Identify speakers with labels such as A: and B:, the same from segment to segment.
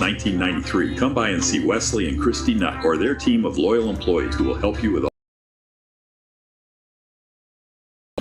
A: 1993. Come by and see Wesley and Christy Nutt or their team of loyal employees who will help you with all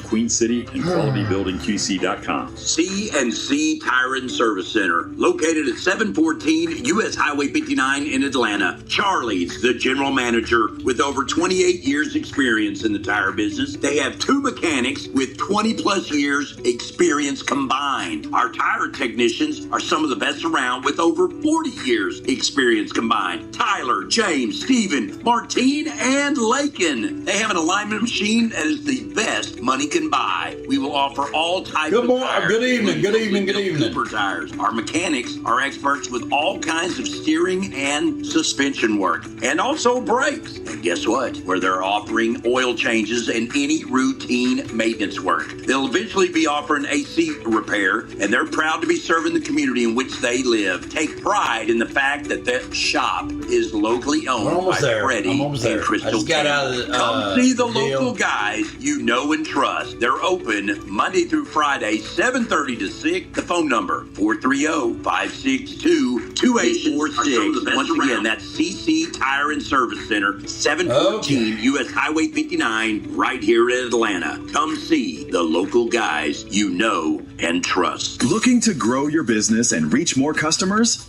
A: Queen City and QualityBuildingQC.com.
B: C&C Tire and Service Center, located at 714 U.S. Highway 59 in Atlanta. Charlie's the general manager with over 28 years experience in the tire business. They have 2 mechanics with 20 plus years experience combined. Our tire technicians are some of the best around with over 40 years experience combined. Tyler, James, Stephen, Martine, and Lakin. They have an alignment machine that is the best money can buy. We will offer all types of tires.
C: Good evening.
B: Cooper tires. Our mechanics are experts with all kinds of steering and suspension work, and also brakes. And guess what? Where they're offering oil changes and any routine maintenance work. They'll eventually be offering AC repair, and they're proud to be serving the community in which they live. Take pride in the fact that that shop is locally owned by Freddie and Crystal. Come see the local guys you know and trust. They're open Monday through Friday, 7:30 to 6. The phone number, 430-562-2846. Once again, that's CC Tire and Service Center, 714 U.S. Highway 59, right here in Atlanta. Come see the local guys you know and trust.
D: Looking to grow your business and reach more customers?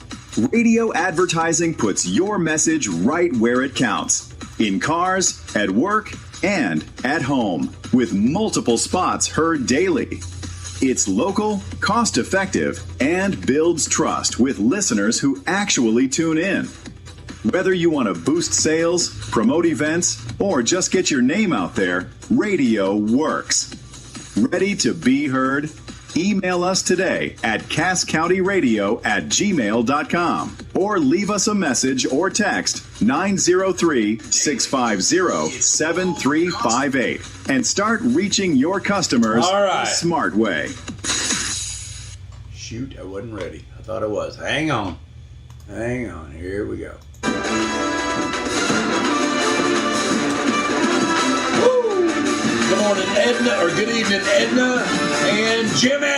D: Radio advertising puts your message right where it counts. In cars, at work, and at home, with multiple spots heard daily. It's local, cost-effective, and builds trust with listeners who actually tune in. Whether you want to boost sales, promote events, or just get your name out there, radio works. Ready to be heard? Email us today at casscountyradio@gmail.com or leave us a message or text 903-650-7358 and start reaching your customers the smart way.
C: Shoot, I wasn't ready. I thought I was. Hang on. Here we go. Good morning, Edna, or good evening, Edna and Jimmy.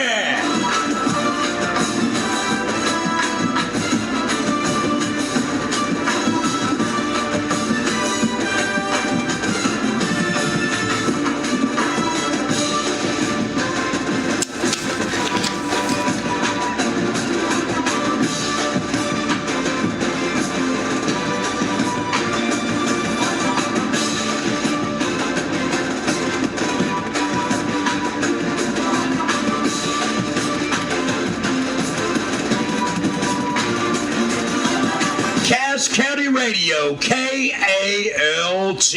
C: County Radio, KALT.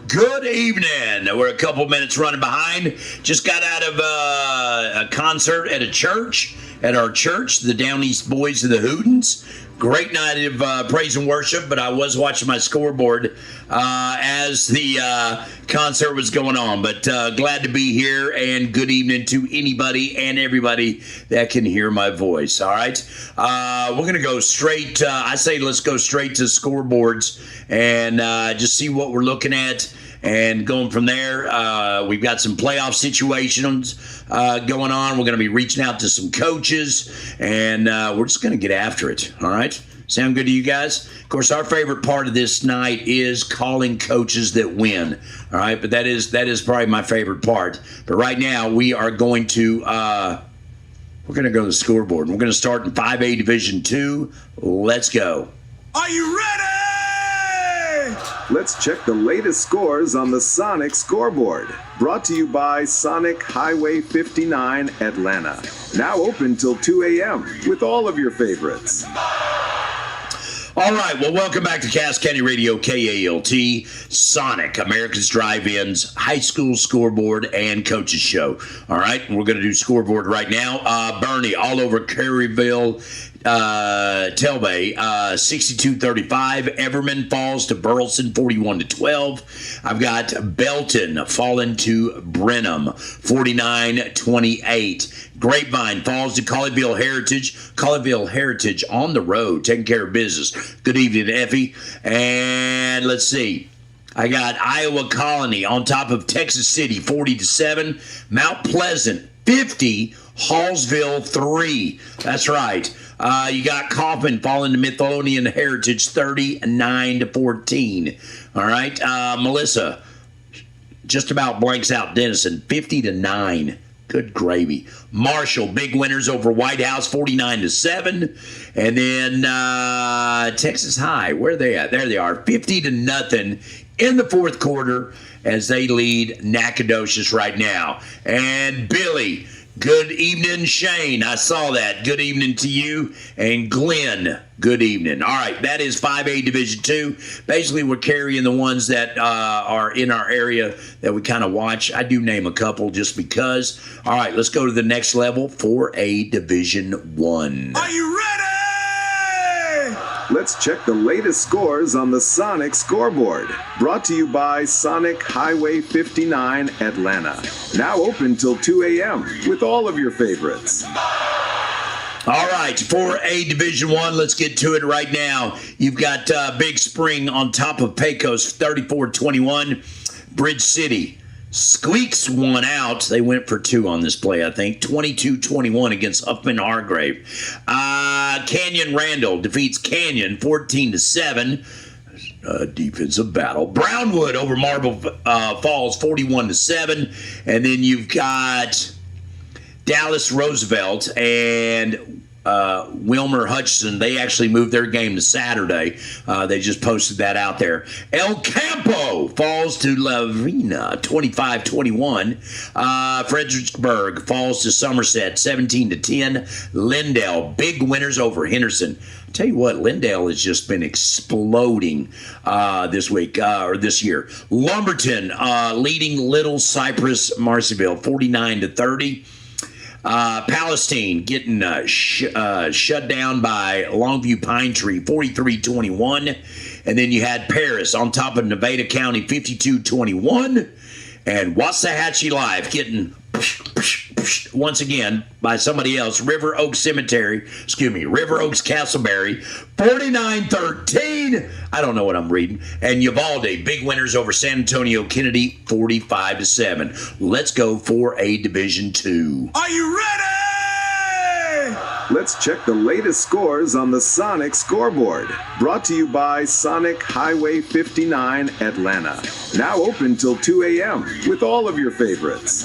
C: Good evening. We're a couple minutes running behind. Just got out of a concert at a church, at our church, the Down East Boys of the Hootens. Great night of praise and worship, but I was watching my scoreboard as the concert was going on. But glad to be here, and good evening to anybody and everybody that can hear my voice. All right, we're going to go straight. I say let's go straight to scoreboards and just see what we're looking at. And going from there, we've got some playoff situations going on. We're going to be reaching out to some coaches, and we're just going to get after it. All right? Sound good to you guys? Of course, our favorite part of this night is calling coaches that win. All right? But that is probably my favorite part. But right now, we are going to go to the scoreboard. We're going to start in 5A Division 2. Let's go.
B: Are you ready?
D: Let's check the latest scores on the Sonic Scoreboard. Brought to you by Sonic Highway 59 Atlanta. Now open till 2 a.m. with all of your favorites.
B: All right, well, welcome back to Cass County Radio, KALT, Sonic, America's Drive-In's high school scoreboard and coaches show. All right, we're going to do scoreboard right now. Bernie, all over Caryville, Telbay, 62-35. Everman falls to Burleson, 41-12. I've got Belton falling to Brenham, 49-28. Grapevine falls to Colleyville Heritage. Colleyville Heritage on the road, taking care of business. Good evening, Effie. And let's see. I got Iowa Colony on top of Texas City, 40-7. Mount Pleasant, 50,
C: Hallsville 3. That's right. You got Kaufman falling to Midlothian Heritage 39-14. All right. Melissa just about blanks out Denison 50-9. Good gravy. Marshall, big winners over White House 49-7. And then Texas High, where are they at? There they are, 50-0 in the fourth quarter as they lead Nacogdoches right now. And Billy, good evening. Shane, I saw that. Good evening to you. And Glenn, good evening. All right, that is 5A Division II. Basically, we're carrying the ones that are in our area that we kind of watch. I do name a couple just because. All right, let's go to the next level, 4A Division I.
E: Are you ready?
D: Let's check the latest scores on the Sonic Scoreboard. Brought to you by Sonic Highway 59 Atlanta. Now open till 2 a.m. with all of your favorites.
C: All right, 4A Division I, let's get to it right now. You've got Big Spring on top of Pecos, 34-21. Bridge City squeaks one out. They went for two on this play, I think. 22-21 against Huffman Hargrave. Canyon Randall defeats Canyon 14-7. Defensive battle. Brownwood over Marble Falls 41-7. And then you've got Dallas Roosevelt and Wilmer Hutchinson. They actually moved their game to Saturday. They just posted that out there. El Campo falls to Lavina 25-21. Fredericksburg falls to Somerset 17-10. Lindale, big winners over Henderson. I'll tell you what, Lindale has just been exploding this week or this year. Lumberton leading Little Cypress Marcyville 49-30. Palestine getting shut down by Longview Pine Tree 43-21. And then you had Paris on top of Nevada County 52-21. And Waxahachie Live getting once again by somebody else, River Oaks Castleberry 49-13. I don't know what I'm reading. And Uvalde, big winners over San Antonio Kennedy 45-7. Let's go for a Division II.
E: Are you ready?
D: Let's check the latest scores on the Sonic Scoreboard. Brought to you by Sonic Highway 59 Atlanta. Now open till 2 a.m. with all of your favorites.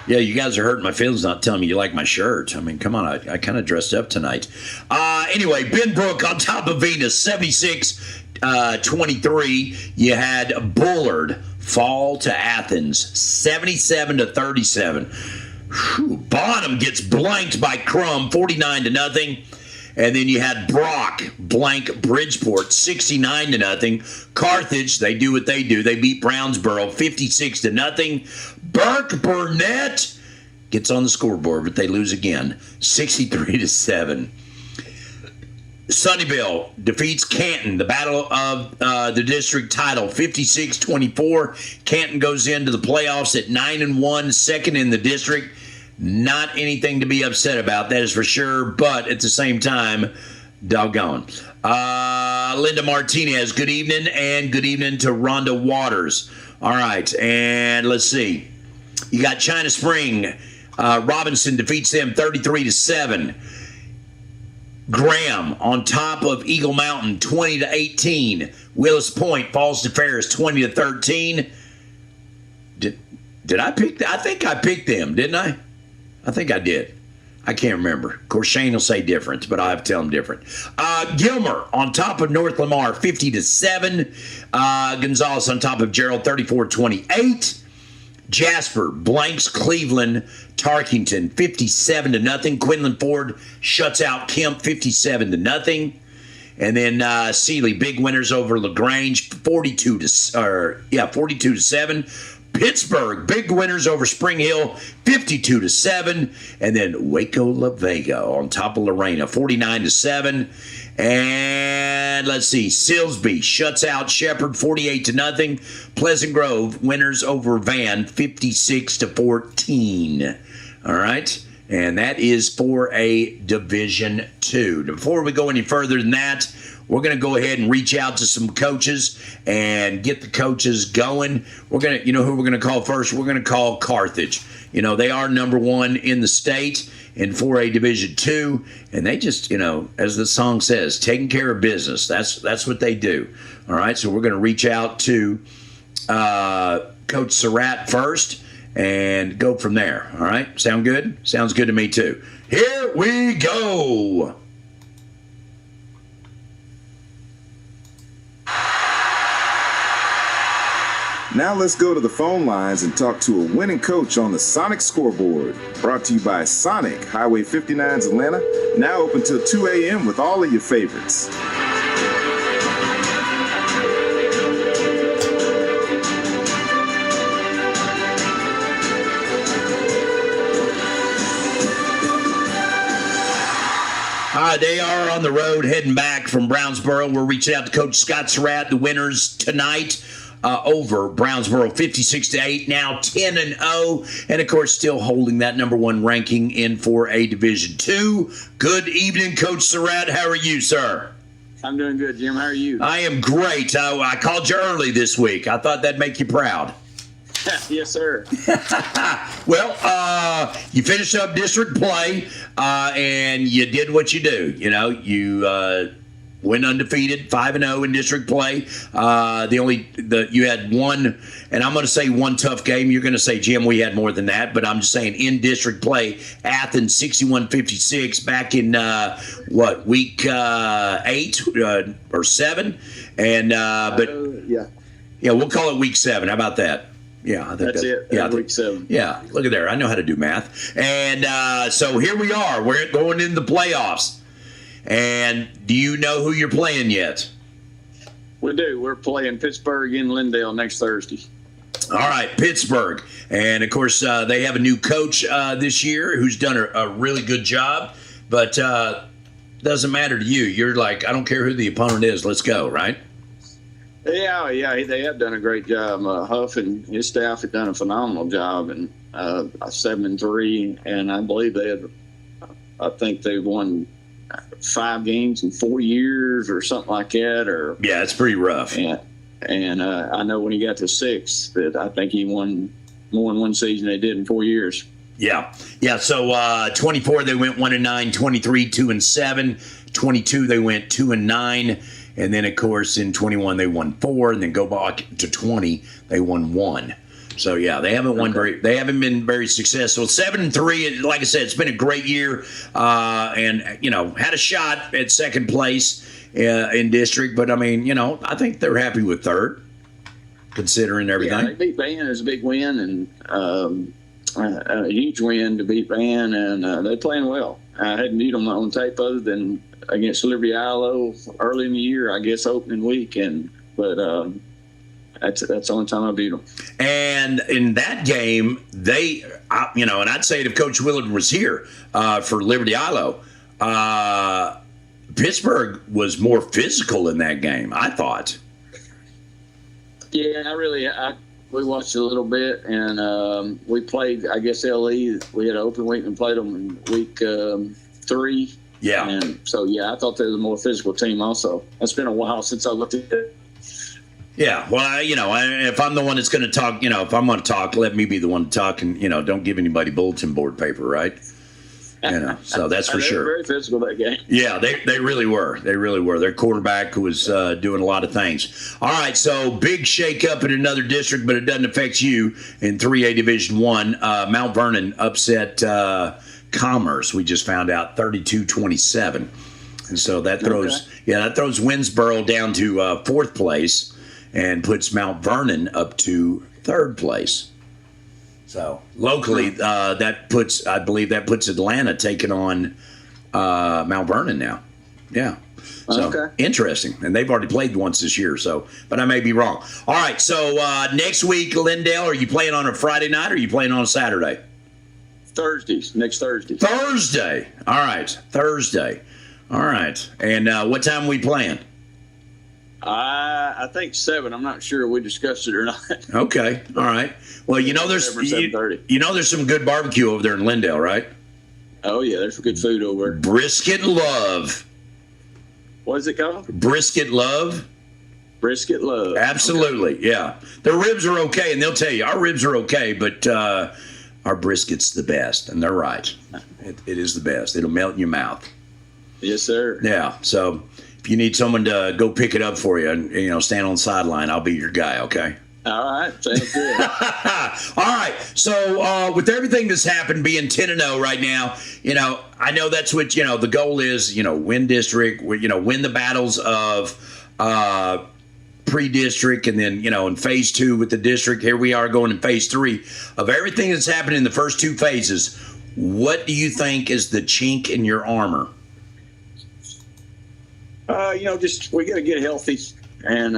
C: Yeah, you guys are hurting my feelings not telling me you like my shirt. I mean, come on, I kind of dressed up tonight. Anyway, Benbrook on top of Venus, 76-23. You had Bullard fall to Athens, 77-37. Bonham gets blanked by Crum, 49-0. And then you had Brock blank Bridgeport, 69-0. Carthage, they do what they do. They beat Brownsboro, 56-0. Burke Burnett gets on the scoreboard, but they lose again, 63-7. Sunnyvale defeats Canton, the battle of the district title, 56-24. Canton goes into the playoffs at 9-1, second in the district. Not anything to be upset about, that is for sure, but at the same time, doggone. Linda Martinez, good evening, and good evening to Rhonda Waters. All right, and let's see. You got China Spring. Robinson defeats them 33-7. Graham on top of Eagle Mountain, 20-18. Willis Point falls to Ferris, 20-13. Did I pick? I think I picked them, didn't I? I think I did. I can't remember. Of course, Shane will say different, but I have to tell him different. Gilmer on top of North Lamar, 50-7. Gonzales on top of Gerald, 34-28. Jasper blanks Cleveland Tarkington, 57-0. Quinlan Ford shuts out Kemp, 57-0. And then Sealy, big winners over LaGrange, 42-7. Pittsburgh, big winners over Spring Hill, 52-7. And then Waco La Vega on top of Lorena, 49-7. And let's see, Silsby shuts out Shepherd, 48-0. Pleasant Grove, winners over Van, 56-14. All right, and that is for a Division II. Before we go any further than that, we're going to go ahead and reach out to some coaches and get the coaches going. We're going to, you know who we're going to call first? We're going to call Carthage. They are number one in the state in 4A Division II, and they just, as the song says, taking care of business. That's what they do. All right, so we're going to reach out to Coach Surratt first and go from there. All right, sound good? Sounds good to me too. Here we go.
E: Now let's go to the phone lines and talk to a winning coach on the Sonic Scoreboard. Brought to you by Sonic, Highway 59's Atlanta. Now open till 2 a.m. with all of your favorites.
C: All right, they are on the road heading back from Brownsboro. We're reaching out to Coach Scott Surratt, the winners tonight. Over Brownsboro 56-8, now 10-0, and of course still holding that number one ranking in 4A Division II. Good evening, Coach Surratt. How are you, sir?
F: I'm doing good, Jim. How are you?
C: I am great. I called you early this week. I thought that'd make you proud.
F: Yes, sir.
C: Well, you finished up district play, and you did what you do. You went undefeated, 5-0 in district play. You had one, and I'm going to say one tough game. You're going to say, Jim, we had more than that, but I'm just saying in district play, Athens 61-56 back in week 8 or 7, and yeah, we'll call it week 7. How about that? Yeah, I think
F: that's it.
C: Yeah,
F: week 7.
C: Yeah, look at there. I know how to do math, and so here we are. We're going into the playoffs. And do you know who you're playing yet?
F: We do. We're playing Pittsburgh in Lindale next Thursday.
C: All right, Pittsburgh. And, of course, they have a new coach this year who's done a really good job. But doesn't matter to you. You're like, I don't care who the opponent is. Let's go, right?
F: Yeah, they have done a great job. Huff and his staff have done a phenomenal job. And 7-3, and I believe I think they've won 5 games in 4 years or something like that.
C: Yeah, it's pretty rough.
F: And I know when he got to 6 that I think he won more in one season than they did in 4 years.
C: Yeah. So 24 they went 1-9, 23 2-7, 22 they went 2-9, and then of course in 21 they won 4, and then go back to 20 they won 1. So yeah, they haven't They haven't been very successful. 7-3, like I said, it's been a great year, and had a shot at second place in district. But I mean, I think they're happy with third, considering everything.
F: Yeah, they beat Van is a big win, and a huge win to beat Van, and they're playing well. I hadn't beat them on tape other than against Liberty Ilo early in the year, I guess opening week, but. That's the only time I beat them. And
C: in that game, and I'd say it if Coach Willard was here for Liberty Ilo, Pittsburgh was more physical in that game, I thought.
F: Yeah, we watched a little bit, and we played, I guess, LE. We had an open week and played them in week 3.
C: Yeah.
F: And so, I thought they were a more physical team also. It's been a while since I looked at it.
C: Yeah, well, if I'm the one that's going to talk, if I'm going to talk, let me be the one to talk, and don't give anybody bulletin board paper, right? So that's for sure.
F: They were very physical that game.
C: Yeah, they really were. They really were. Their quarterback was doing a lot of things. All right, so big shakeup in another district, but it doesn't affect you in 3A Division I. Mount Vernon upset Commerce. We just found out 32-27, and so that throws Winsboro down to 4th place. And puts Mount Vernon up to 3rd place. So locally, I believe that puts Atlanta taking on Mount Vernon now. Yeah. So interesting. And they've already played once this year. So, but I may be wrong. All right. So next week, Lindale, are you playing on a Friday night or are you playing on a Saturday?
F: Next Thursday.
C: Thursday. All right. Thursday. All right. And what time are we playing?
F: I think 7. I'm not sure we discussed it or not.
C: Okay. All right. Well, there's there's some good barbecue over there in Lindale, right?
F: Oh yeah, there's some good food over there.
C: Brisket Love.
F: What is it called?
C: Brisket Love.
F: Brisket Love.
C: Absolutely. Okay. Yeah. Their ribs are okay, and they'll tell you our ribs are okay, but our brisket's the best, and they're right. It is the best. It'll melt in your mouth.
F: Yes, sir.
C: Yeah. So if you need someone to go pick it up for you and stand on the sideline, I'll be your guy. Okay.
F: All right. Sounds good.
C: All right. So with everything that's happened, being 10-0 right now, I know that's what the goal is. Win district. Win the battles of pre-district, and then in phase 2 with the district. Here we are going in phase 3 of everything that's happened in the first 2 phases. What do you think is the chink in your armor?
F: Just we got to get healthy, and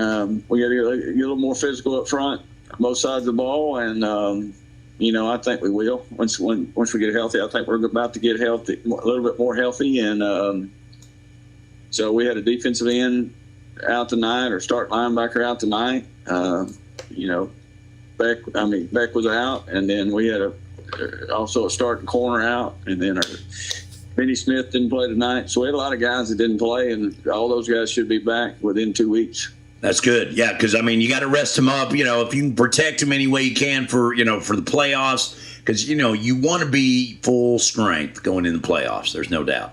F: we got to get a little more physical up front, both sides of the ball, and I think we will once we get healthy. I think we're about to get healthy, a little bit more healthy, and so we had a defensive end out tonight, or start linebacker out tonight. Beck was out, and then we had also a starting corner out, and then our Benny Smith didn't play tonight. So we had a lot of guys that didn't play, and all those guys should be back within 2 weeks.
C: That's good. Yeah, because, you got to rest them up. If you can protect them any way you can for the playoffs, because, you want to be full strength going in the playoffs. There's no doubt.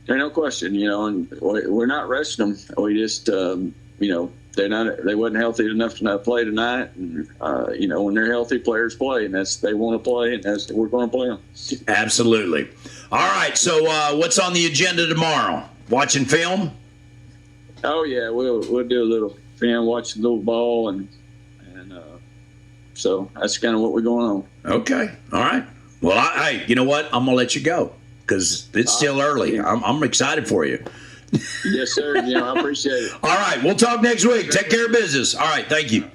F: There's no question, and we're not resting them. We just, they wasn't healthy enough to not play tonight. And, when they're healthy, players play, and they want to play, and we're going to play them.
C: Absolutely. All right. So what's on the agenda tomorrow? Watching film?
F: Oh yeah, we'll do a little film, watch a little ball, and so that's kind of what we're going on.
C: Okay. All right. Well, hey, you know what? I'm gonna let you go because it's still early. I'm excited for you.
F: Yes, sir. I appreciate it.
C: All right. We'll talk next week. Take care of business. All right. Thank you.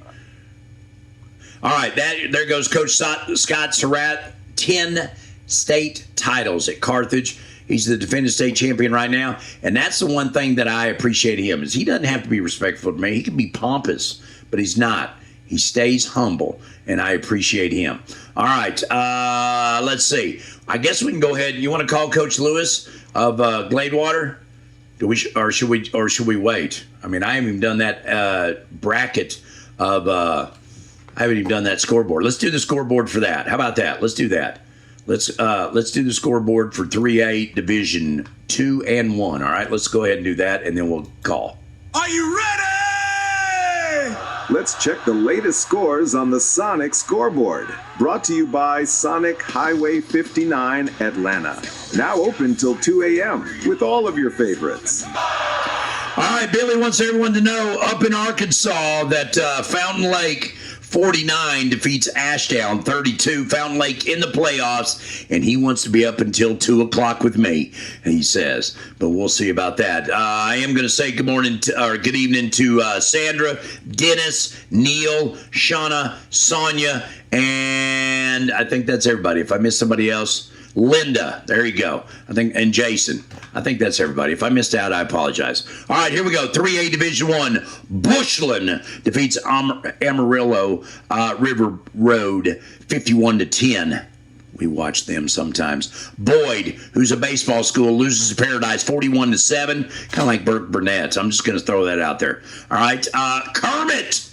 C: All right. There goes Coach Scott Surratt. 10 state titles at Carthage. He's the defending state champion right now. And that's the one thing that I appreciate him is he doesn't have to be respectful to me. He can be pompous, but he's not. He stays humble, and I appreciate him. All right. Let's see. I guess we can go ahead. You want to call Coach Lewis of Gladewater? Should we wait? I haven't even done that bracket of I haven't even done that scoreboard. Let's do the scoreboard for that. How about that? Let's do that. Let's do the scoreboard for 3A Division 2 and 1. All right, let's go ahead and do that, and then we'll call.
G: Are you ready?
D: Let's check the latest scores on the Sonic Scoreboard. Brought to you by Sonic Highway 59 Atlanta. Now open till 2 a.m. with all of your favorites.
C: All right, Billy wants everyone to know up in Arkansas that Fountain Lake 49 defeats Ashdown 32. Fountain Lake in the playoffs, and he wants to be up until 2 o'clock with me, he says. But we'll see about that. I am going to say good evening to Sandra, Dennis, Neil, Shauna, Sonia, and I think that's everybody. If I missed somebody else, Linda, there you go. And Jason. I think that's everybody. If I missed out, I apologize. All right, here we go. 3A Division 1. Bushland defeats Amarillo River Road 51-10. We watch them sometimes. Boyd, who's a baseball school, loses to Paradise 41-7. Kind of like Burke Burnett. I'm just going to throw that out there. All right. Kermit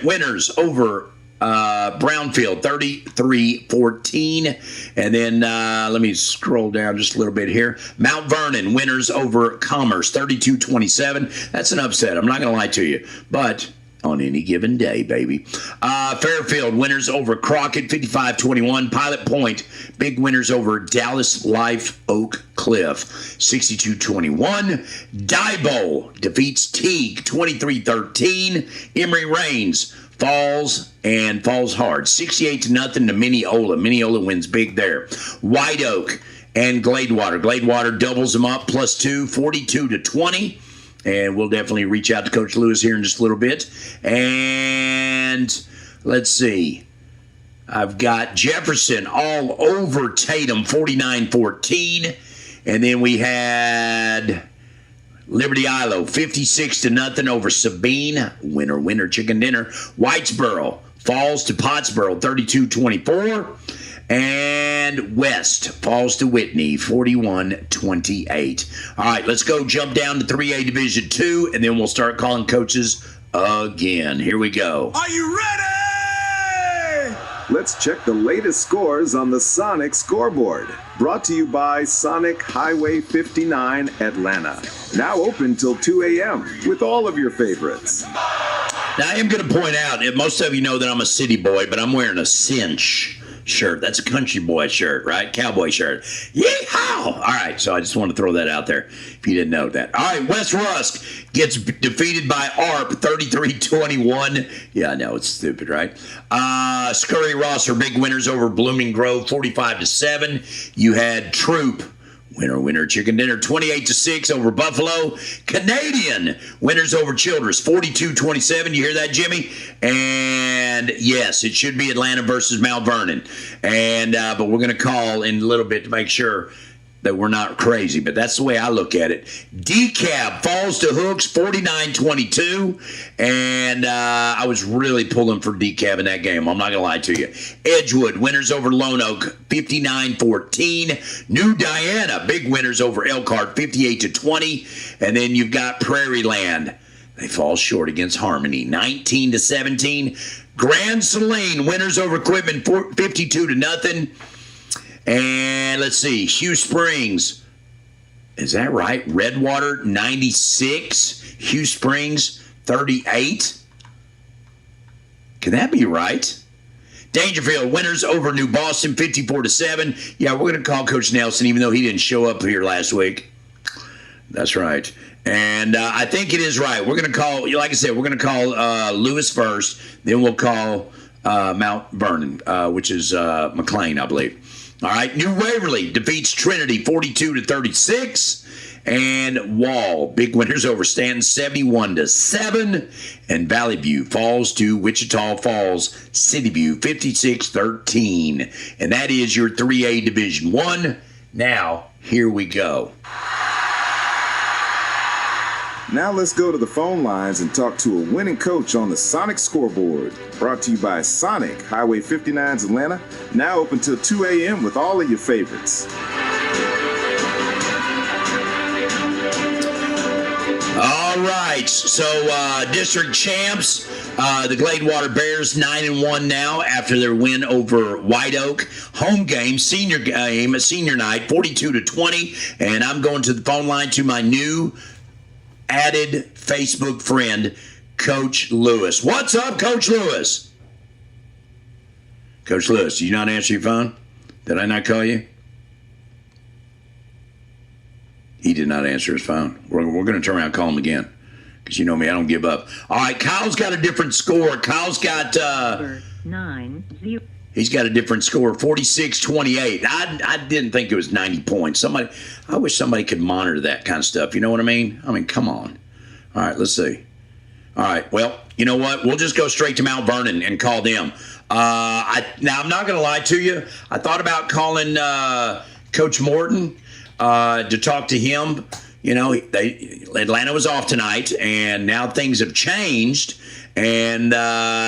C: winners over Brownfield 33-14. And then let me scroll down just a little bit here. Mount Vernon winners over Commerce 32-27. That's an upset. I'm not going to lie to you, but on any given day, baby. Fairfield winners over Crockett 55-21. Pilot Point big winners over Dallas Life Oak Cliff 62-21. Diboll defeats Teague 23-13. Emory Reigns falls hard 68-0 to Mineola. Mineola wins big there. White Oak and Gladewater. Gladewater doubles them up +2, 42-20. And we'll definitely reach out to Coach Lewis here in just a little bit. And let's see. I've got Jefferson all over Tatum 49-14. And then we had Liberty Ilo 56-0 over Sabine. Winner, chicken dinner. Whitesboro falls to Pottsboro 32-24. And West falls to Whitney 41-28. All right, let's go jump down to 3A Division 2, and then we'll start calling coaches again. Here we go.
G: Are you ready?
E: Let's check the latest scores on the Sonic Scoreboard. Brought to you by Sonic Highway 59 Atlanta. Now open till 2 a.m. with all of your favorites.
C: Now, I am going to point out, and most of you know that I'm a city boy, but I'm wearing a cinch shirt. That's a country boy shirt, right? Cowboy shirt. Yeehaw! All right, so I just want to throw that out there if you didn't know that. All right, West Rusk gets defeated by ARP 33-21. Yeah, I know, it's stupid, right? Scurry Ross are big winners over Blooming Grove 45-7. You had Troop. Winner, chicken dinner, 28-6 over Buffalo. Canadian winners over Childress, 42-27. You hear that, Jimmy? And yes, it should be Atlanta versus Mount Vernon. And but we're going to call in a little bit to make sure that we're not crazy, but that's the way I look at it. DeKalb falls to Hooks 49-22, and I was really pulling for DeKalb in that game. I'm not going to lie to you. Edgewood winners over Lone Oak 59-14. New Diana big winners over Elkhart 58-20, and then you've got Prairie Land. They fall short against Harmony 19-17. Grand Saline winners over Quitman 52-0. And let's see, Hugh Springs, is that right? Redwater, 96. Hugh Springs, 38. Can that be right? Dangerfield, winners over New Boston, 54-7. Yeah, we're going to call Coach Nelson, even though he didn't show up here last week. That's right. And I think it is right. We're going to call, like I said, we're going to call Lewis first. Then we'll call Mount Vernon, which is McLean, I believe. All right, New Waverly defeats Trinity 42-36, and Wall big winners over Stanton 71-7, and Valley View falls to Wichita Falls City View 56-13, and that is your 3A Division 1. Now here we go.
E: Now let's go to the phone lines and talk to a winning coach on the Sonic Scoreboard. Brought to you by Sonic Highway 59's Atlanta. Now open till 2 a.m. with all of your favorites.
C: All right, so district champs, the Gladewater Bears 9-1 now after their win over White Oak. Home game, senior night, 42-20, and I'm going to the phone line to my new added Facebook friend, Coach Lewis. What's up, Coach Lewis? Coach Lewis, did you not answer your phone? Did I not call you? He did not answer his phone. We're going to turn around and call him again because you know me, I don't give up. All right, Kyle's got a different score. Kyle's got
H: 9-0.
C: He's got a different score, 46-28. I didn't think it was 90 points. I wish somebody could monitor that kind of stuff. You know what I mean? I mean, come on. All right, let's see. All right, well, you know what? We'll just go straight to Mount Vernon and call them. Now, I'm not going to lie to you. I thought about calling Coach Morton to talk to him. You know, Atlanta was off tonight, and now things have changed, and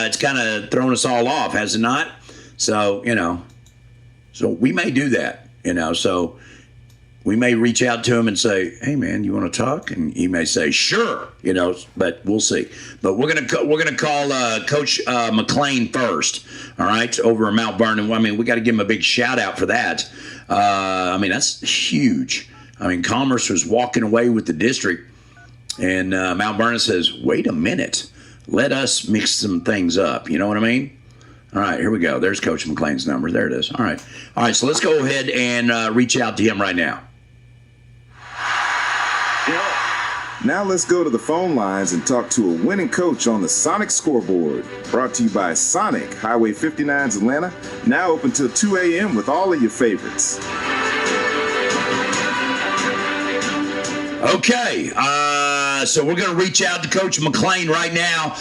C: it's kind of thrown us all off, has it not? So, you know, so we may do that, you know, so we may reach out to him and say, hey, man, you want to talk? And he may say, sure, you know, but we'll see. But we're going to call Coach McLean first, all right, over in Mount Vernon. I mean, we got to give him a big shout out for that. I mean, that's huge. I mean, Commerce was walking away with the district, and Mount Vernon says, wait a minute, let us mix some things up. You know what I mean? All right, here we go. There's Coach McLean's number. There it is. All right, so let's go ahead and reach out to him right now.
E: Now let's go to the phone lines and talk to a winning coach on the Sonic Scoreboard. Brought to you by Sonic Highway 59's Atlanta. Now open till 2 a.m. with all of your favorites.
C: Okay, so we're going to reach out to Coach McLean right now.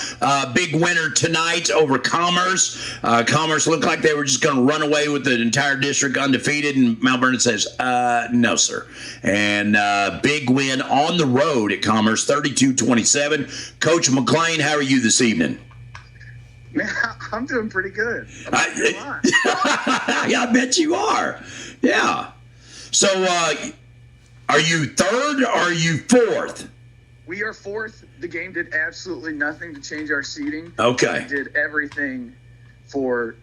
C: Big winner tonight over Commerce. Commerce looked like they were just going to run away with the entire district undefeated, and Mount Vernon says, no, sir. And big win on the road at Commerce, 32-27. Coach McLean, how are you this evening?
I: Man, I'm doing pretty good.
C: Yeah, I bet you are. Yeah. So, are you third or are you fourth?
I: We are fourth. The game did absolutely nothing to change our seeding.
C: Okay.
I: We did everything for,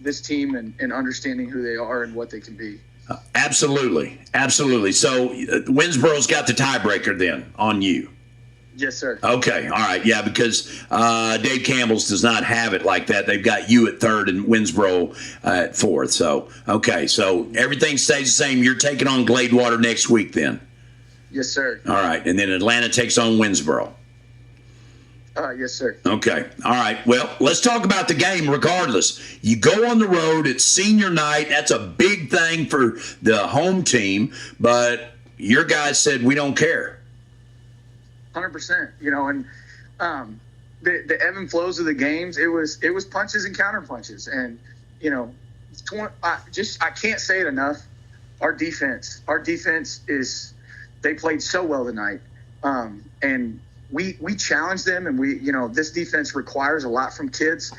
I: this team and understanding who they are and what they can be.
C: Absolutely. So Winsboro's got the tiebreaker then on you.
I: Yes, sir.
C: Okay. All right. Yeah, because Dave Campbell's does not have it like that. They've got you at third and Winsboro at fourth. So, okay. So everything stays the same. You're taking on Gladewater next week then.
I: Yes, sir.
C: All right. And then Atlanta takes on Winsboro.
I: Yes, sir.
C: Okay. All right. Well, let's talk about the game regardless. You go on the road. It's senior night. That's a big thing for the home team. But your guys said, we don't care.
I: 100%. And the ebb and flows of the games, it was punches and counter punches. And, I can't say it enough. Our defense is, they played so well tonight. And we challenged them, and this defense requires a lot from kids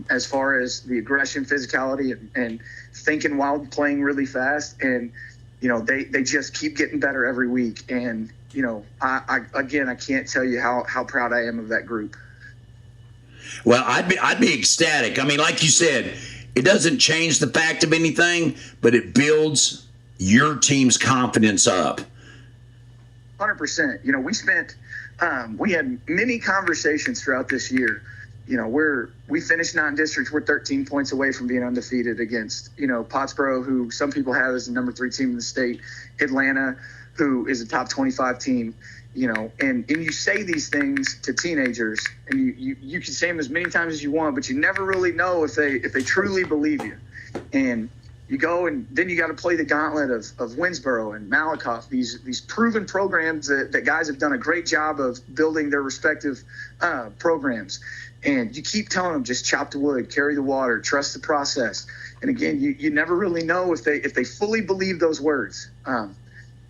I: as far as the aggression, physicality, and thinking while playing really fast. And, they just keep getting better every week. And, I can't tell you how proud I am of that group.
C: Well, I'd be ecstatic. I mean, like you said, it doesn't change the fact of anything, but it builds your team's confidence up.
I: 100%. We had many conversations throughout this year. We finished non-district. We're 13 points away from being undefeated against, Pottsboro, who some people have as the number 3 team in the state, Atlanta, who is a top 25 team, and you say these things to teenagers, and you can say them as many times as you want, but you never really know if they truly believe you. And you go, and then you got to play the gauntlet of Winsboro and Malakoff, these proven programs that guys have done a great job of building their respective programs. And you keep telling them, just chop the wood, carry the water, trust the process. And again, you never really know if they fully believe those words.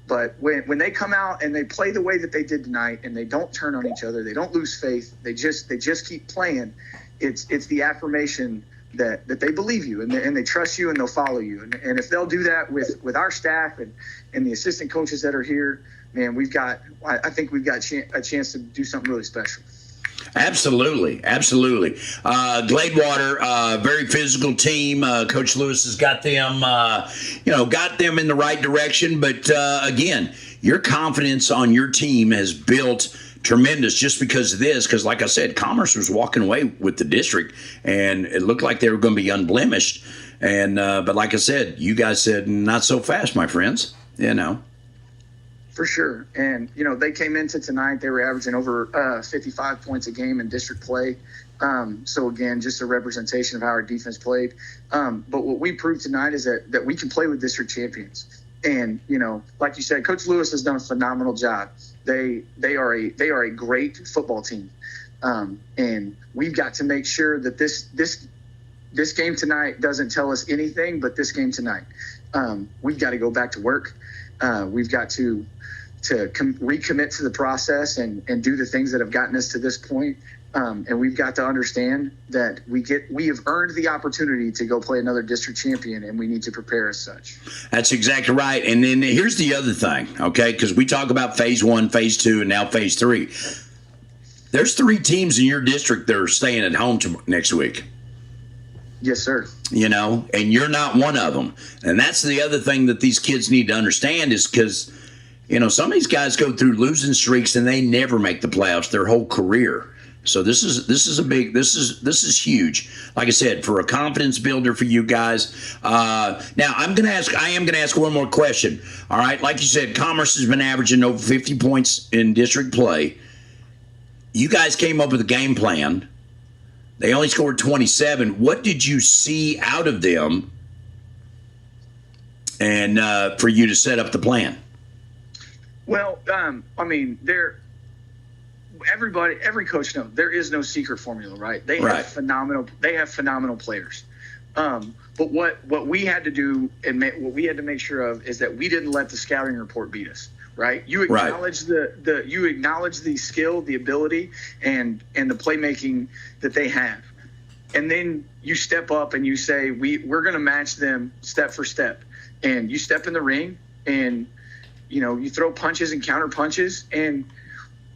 I: But when they come out and they play the way that they did tonight, and they don't turn on each other, they don't lose faith, they just keep playing, it's the affirmation that they believe you, and they trust you, and they'll follow you. And if they'll do that with our staff and the assistant coaches that are here, man, I think we've got a chance to do something really special.
C: Absolutely. Gladewater, very physical team. Coach Lewis has got them, got them in the right direction. But again, your confidence on your team has built tremendous just because of this. Because, like I said, Commerce was walking away with the district, and it looked like they were going to be unblemished. And but like I said, you guys said, not so fast, my friends.
I: For sure. And, they came into tonight, they were averaging over 55 points a game in district play. So, again, just a representation of how our defense played. But what we proved tonight is that we can play with district champions. And, like you said, Coach Lewis has done a phenomenal job. They are a great football team. And we've got to make sure that this game tonight doesn't tell us anything but this game tonight. We've got to go back to work. We've got to recommit to the process and do the things that have gotten us to this point. And we've got to understand that we have earned the opportunity to go play another district champion, and we need to prepare as such.
C: That's exactly right. And then here's the other thing, okay, because we talk about phase 1, phase 2, and now phase 3. There's 3 teams in your district that are staying at home next week.
I: Yes, sir.
C: And you're not one of them. And that's the other thing that these kids need to understand is because, some of these guys go through losing streaks and they never make the playoffs their whole career. So this is huge. Like I said, for a confidence builder for you guys. Now I am going to ask one more question. All right. Like you said, Commerce has been averaging over 50 points in district play. You guys came up with a game plan. They only scored 27. What did you see out of them and for you to set up the plan?
I: Well, every coach knows there is no secret formula, right? They have phenomenal players. But what we had to do and what we had to make sure of is that we didn't let the scouting report beat us. Right, you acknowledge the skill, the ability, and the playmaking that they have, and then you step up and you say we're going to match them step for step, and you step in the ring and you throw punches and counter punches, and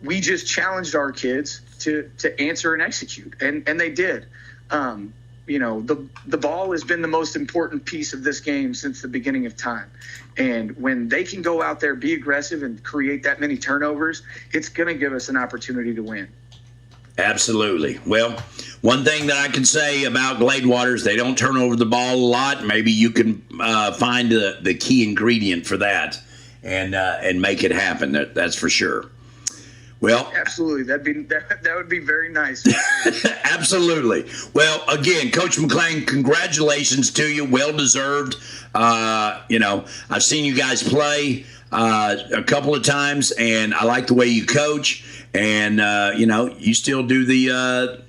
I: we just challenged our kids to answer and execute, and they did. the ball has been the most important piece of this game since the beginning of time. And when they can go out there, be aggressive, and create that many turnovers, it's going to give us an opportunity to win.
C: Absolutely. Well, one thing that I can say about Gladewater is they don't turn over the ball a lot. Maybe you can find the key ingredient for that and make it happen. That's for sure. Well,
I: absolutely. That would be very nice.
C: Absolutely. Well, again, Coach McClain, congratulations to you. Well deserved. I've seen you guys play a couple of times, and I like the way you coach. And you still do the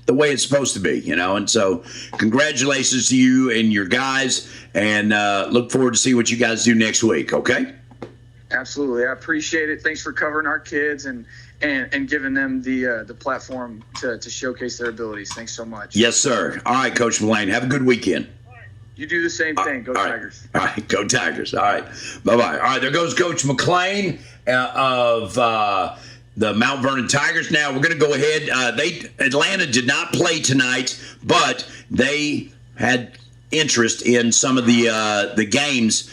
C: way it's supposed to be. And so congratulations to you and your guys. And look forward to see what you guys do next week. Okay.
I: Absolutely. I appreciate it. Thanks for covering our kids and giving them the platform to showcase their abilities. Thanks so much.
C: Yes, sir. All right, Coach McClain. Have a good weekend.
I: You do the same thing. Go Tigers.
C: All right. Go Tigers. All right. Bye-bye. All right. There goes Coach McClain of the Mount Vernon Tigers. Now we're going to go ahead. Atlanta did not play tonight, but they had interest in some of the games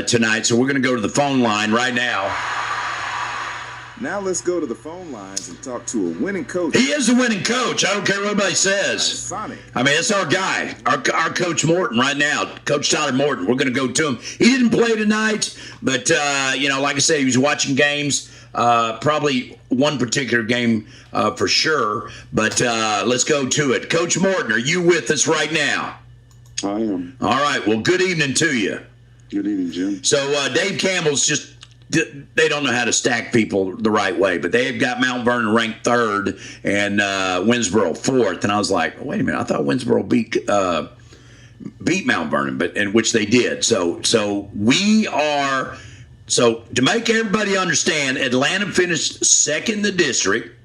C: tonight. So we're going to go to the phone line right now.
E: Now let's go to the phone lines and talk to a winning coach.
C: He is a winning coach. I don't care what anybody says.
E: Sonic.
C: I mean, it's our guy, our Coach Morton right now, Coach Tyler Morton. We're going to go to him. He didn't play tonight, but, like I said, he was watching games, probably one particular game for sure. But let's go to it. Coach Morton, are you with us right now?
J: I am.
C: All right. Well, good evening to you.
J: Good evening, Jim.
C: So Dave Campbell's they don't know how to stack people the right way, but they've got Mount Vernon ranked third and Winsboro fourth. And I was like, wait a minute, I thought Winsboro beat Mount Vernon, and which they did. So to make everybody understand, Atlanta finished second in the district,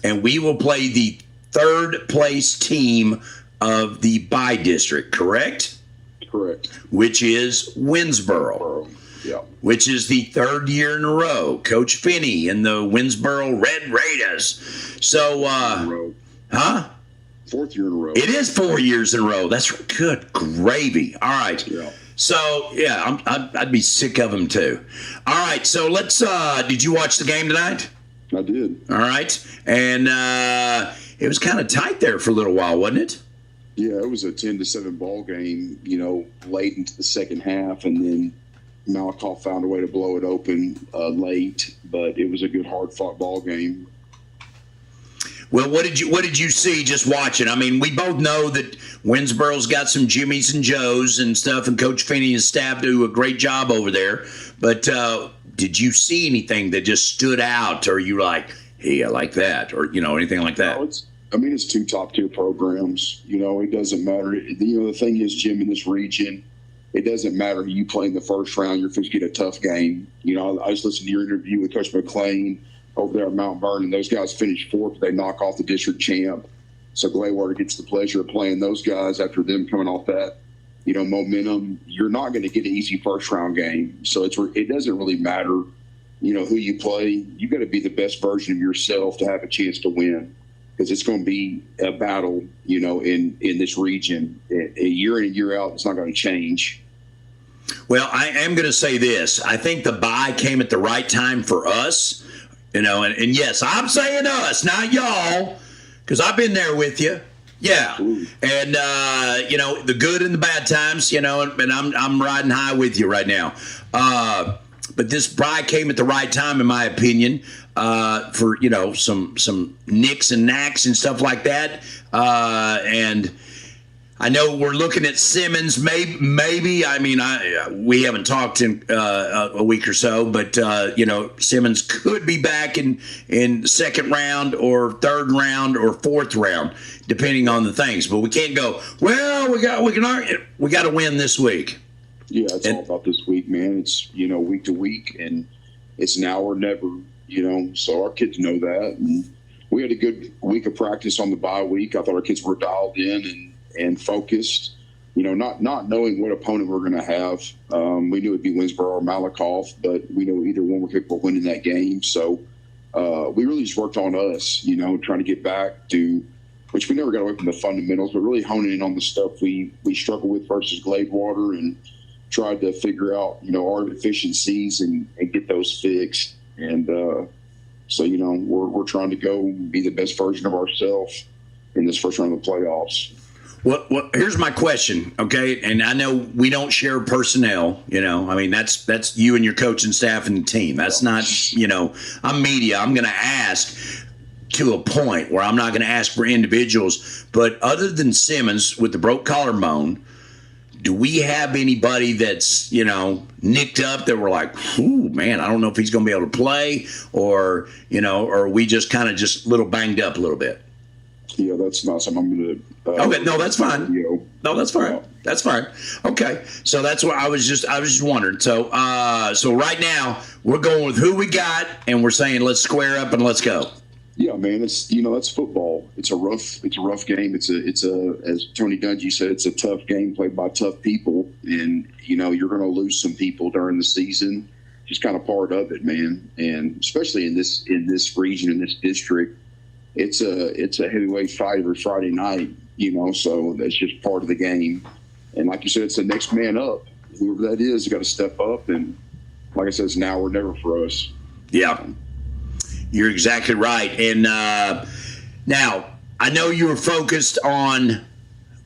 C: and we will play the third place team of the by district, correct?
J: Correct.
C: Which is Winsboro.
J: Yeah.
C: Which is the third year in a row. Coach Finney and the Winsboro Red Raiders. So, huh?
J: Fourth year in a row.
C: It is 4 years in a row. That's good gravy. All right.
J: Yeah.
C: So, yeah, I'd be sick of them too. All right. So let's. Did you watch the game tonight?
J: I did.
C: All right. And it was kind of tight there for a little while, wasn't it?
J: Yeah, it was a 10-7 ball game. Late into the second half, and then Malakoff found a way to blow it open late, but it was a good, hard-fought ball game.
C: Well, what did you see just watching? I mean, we both know that Winsboro's got some Jimmies and Joes and stuff, and Coach Finney and his staff do a great job over there. But did you see anything that just stood out, or you like, hey, I like that, or anything like that?
J: No, it's two top-tier programs. It doesn't matter. The thing is, Jim, in this region, it doesn't matter who you play in the first round. You're going to get a tough game. I just listened to your interview with Coach McClain over there at Mount Vernon. Those guys finished fourth. They knock off the district champ. So Gladewater gets the pleasure of playing those guys after them coming off that, momentum. You're not going to get an easy first-round game. So it doesn't really matter, who you play. You got to be the best version of yourself to have a chance to win, because it's going to be a battle, in this region. A year in and year out, it's not going to change.
C: Well, I am going to say this. I think the bye came at the right time for us, and yes, I'm saying us, not y'all, because I've been there with you. Yeah. Ooh. And, the good and the bad times, and I'm riding high with you right now. But this bye came at the right time, in my opinion, for, some nicks and knacks and stuff like that. And I know we're looking at Simmons, maybe. I mean, we haven't talked in a week or so, but, Simmons could be back in second round or third round or fourth round, depending on the things. But we can't go, well, we got to win this week.
J: Yeah, it's all about this week, man. It's, week to week, and it's now or never, so our kids know that. And we had a good week of practice on the bye week. I thought our kids were dialed in and focused, not knowing what opponent we're going to have. We knew it'd be Winsboro or Malakoff, but we know either one were capable of winning that game. So we really just worked on us, trying to get back to which we never got away from the fundamentals, but really honing in on the stuff we struggle with versus Gladewater, and tried to figure out, our deficiencies and get those fixed. And so, we're trying to go be the best version of ourselves in this first round of the playoffs.
C: Well, here's my question, okay? And I know we don't share personnel, I mean, that's you and your coaching staff and the team. That's not, I'm media. I'm going to ask to a point where I'm not going to ask for individuals. But other than Simmons with the broke collarbone, do we have anybody that's, nicked up that we're like, ooh, man, I don't know if he's going to be able to play, or, or are we just kind of just a little banged up a little bit?
J: Yeah, that's not something I'm going to.
C: Okay, no, that's fine. No, that's fine. That's fine. Okay, so that's what I was just wondering. So, so right now we're going with who we got, and we're saying let's square up and let's go.
J: Yeah, man, it's that's football. It's a rough game. It's a as Tony Dungy said, it's a tough game played by tough people, and you're going to lose some people during the season. Just kind of part of it, man. And especially in this region, in this district, it's a heavyweight fight every Friday night. So that's just part of the game. And like you said, it's the next man up. Whoever that is, got to step up. And like I said, it's now or never for us.
C: Yeah. You're exactly right. And now, I know you were focused on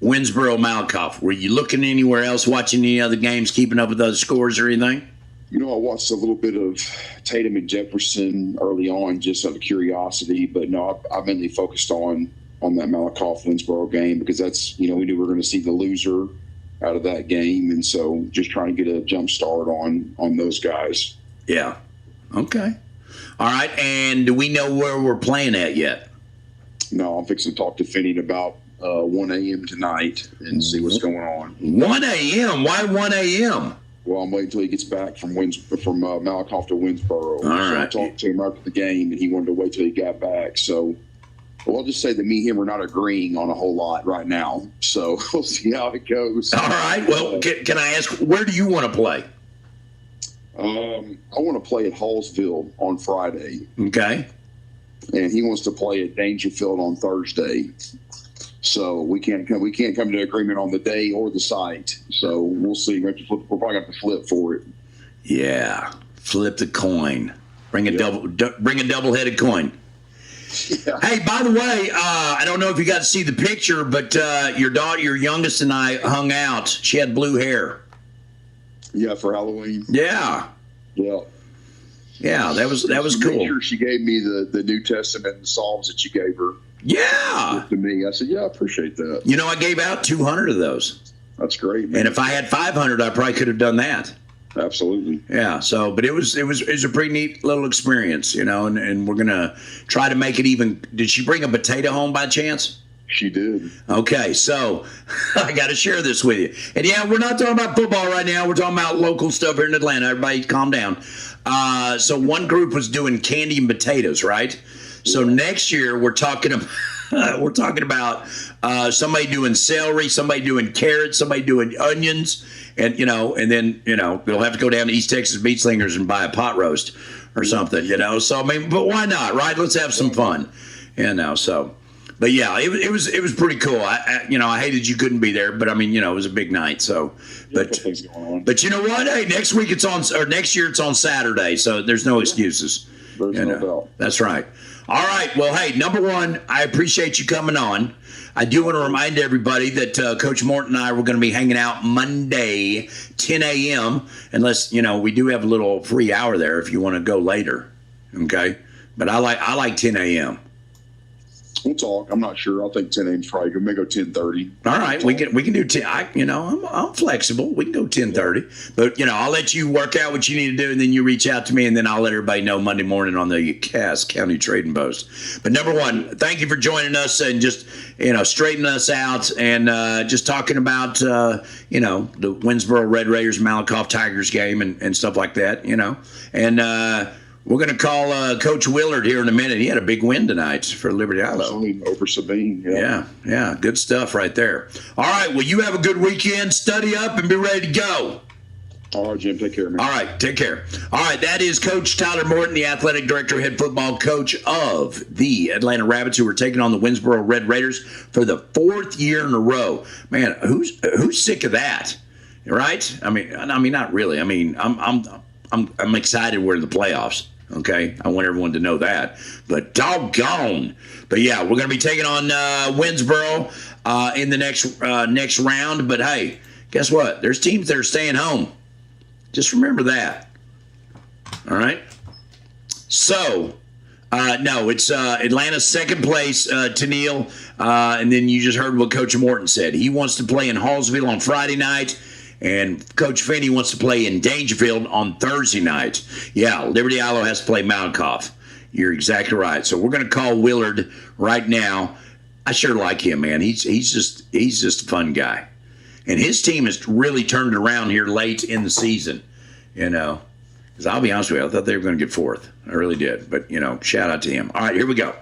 C: Winsboro, Malakoff. Were you looking anywhere else, watching any other games, keeping up with other scores or anything?
J: I watched a little bit of Tatum and Jefferson early on just out of curiosity. But no, I mainly focused on that Malakoff-Winsboro game because that's, we knew we were going to see the loser out of that game. And so just trying to get a jump start on those guys.
C: Yeah. Okay. All right, and do we know where we're playing at yet?
J: No, I'm fixing to talk to Finney about 1 a.m. tonight and see what's going on.
C: 1 a.m.? Why 1 a.m.?
J: Well, I'm waiting until he gets back from Malakoff to Winsboro.
C: All right.
J: I talked to him after the game, and he wanted to wait till he got back. So, I'll just say that me and him are not agreeing on a whole lot right now. So, we'll see how it goes.
C: All right. Well, can I ask, where do you want to play?
J: I want to play at Hallsville on Friday.
C: Okay.
J: And he wants to play at Dangerfield on Thursday. So we can't come to agreement on the day or the site. So we'll see. We're probably going to have to flip for it.
C: Yeah, flip the coin. Bring a double-headed coin. Yeah. Hey, by the way, I don't know if you got to see the picture, but your youngest and I hung out. She had blue hair.
J: Yeah, for Halloween.
C: Yeah.
J: Yeah.
C: Yeah, that was cool.
J: Sure, she gave me the New Testament and the Psalms that you gave her.
C: Yeah.
J: To me, I said, yeah, I appreciate that.
C: I gave out 200 of those.
J: That's great, man.
C: And if I had 500, I probably could have done that.
J: Absolutely.
C: Yeah. So, but it was a pretty neat little experience, and we're gonna try to make it even. Did she bring a potato home by chance?
J: She did.
C: Okay, so I got to share this with you. And yeah, we're not talking about football right now. We're talking about local stuff here in Atlanta. Everybody calm down. So one group was doing candy and potatoes, right? So next year we're talking about somebody doing celery, somebody doing carrots, somebody doing onions, and then they'll have to go down to East Texas Meat Slingers and buy a pot roast or something, So I mean, but why not, right? Let's have some fun, So. But yeah, it was pretty cool. I hated you couldn't be there, but I mean, it was a big night. So, but you know what? Hey, next year it's on Saturday, so there's no excuses.
J: There's no doubt.
C: That's right. All right. Well, hey, number one, I appreciate you coming on. I do want to remind everybody that Coach Morton and I were going to be hanging out Monday, 10 a.m. Unless we do have a little free hour there if you want to go later. Okay, but I like 10 a.m.
J: We'll talk. I'm not sure. I think 10 a.m. is probably good. Maybe go 10:30.
C: All right, we can do 10. I'm flexible. We can go 10:30. But I'll let you work out what you need to do, and then you reach out to me, and then I'll let everybody know Monday morning on the Cass County Trading Post. But number one, thank you for joining us and just straightening us out and just talking about the Winsboro Red Raiders Malakoff Tigers game and stuff like that. And. We're going to call Coach Willard here in a minute. He had a big win tonight for Liberty Islo.
J: Over Sabine.
C: Yeah. Good stuff right there. All right. Well, you have a good weekend. Study up and be ready to go.
J: All right, Jim. Take care, man.
C: All right, take care. All right, that is Coach Tyler Morton, the athletic director, head football coach of the Atlanta Rabbits, who are taking on the Winsboro Red Raiders for the 4th year in a row. Man, who's sick of that, right? I mean, not really. I mean, I'm excited we're in the playoffs. Okay, I want everyone to know that. But doggone. But yeah, we're going to be taking on Winsboro in the next round. But hey, guess what? There's teams that are staying home. Just remember that. All right. So, no, it's Atlanta's second place, Tennille. And then you just heard what Coach Morton said. He wants to play in Hallsville on Friday night, and Coach Finney wants to play in Dangerfield on Thursday night. Yeah, Liberty Islo has to play Mount Coff. You're exactly right. So we're going to call Willard right now. I sure like him, man. He's just a fun guy. And his team has really turned it around here late in the season, you know. Because I'll be honest with you, I thought they were going to get 4th. I really did. But, you know, shout out to him. All right, here we go.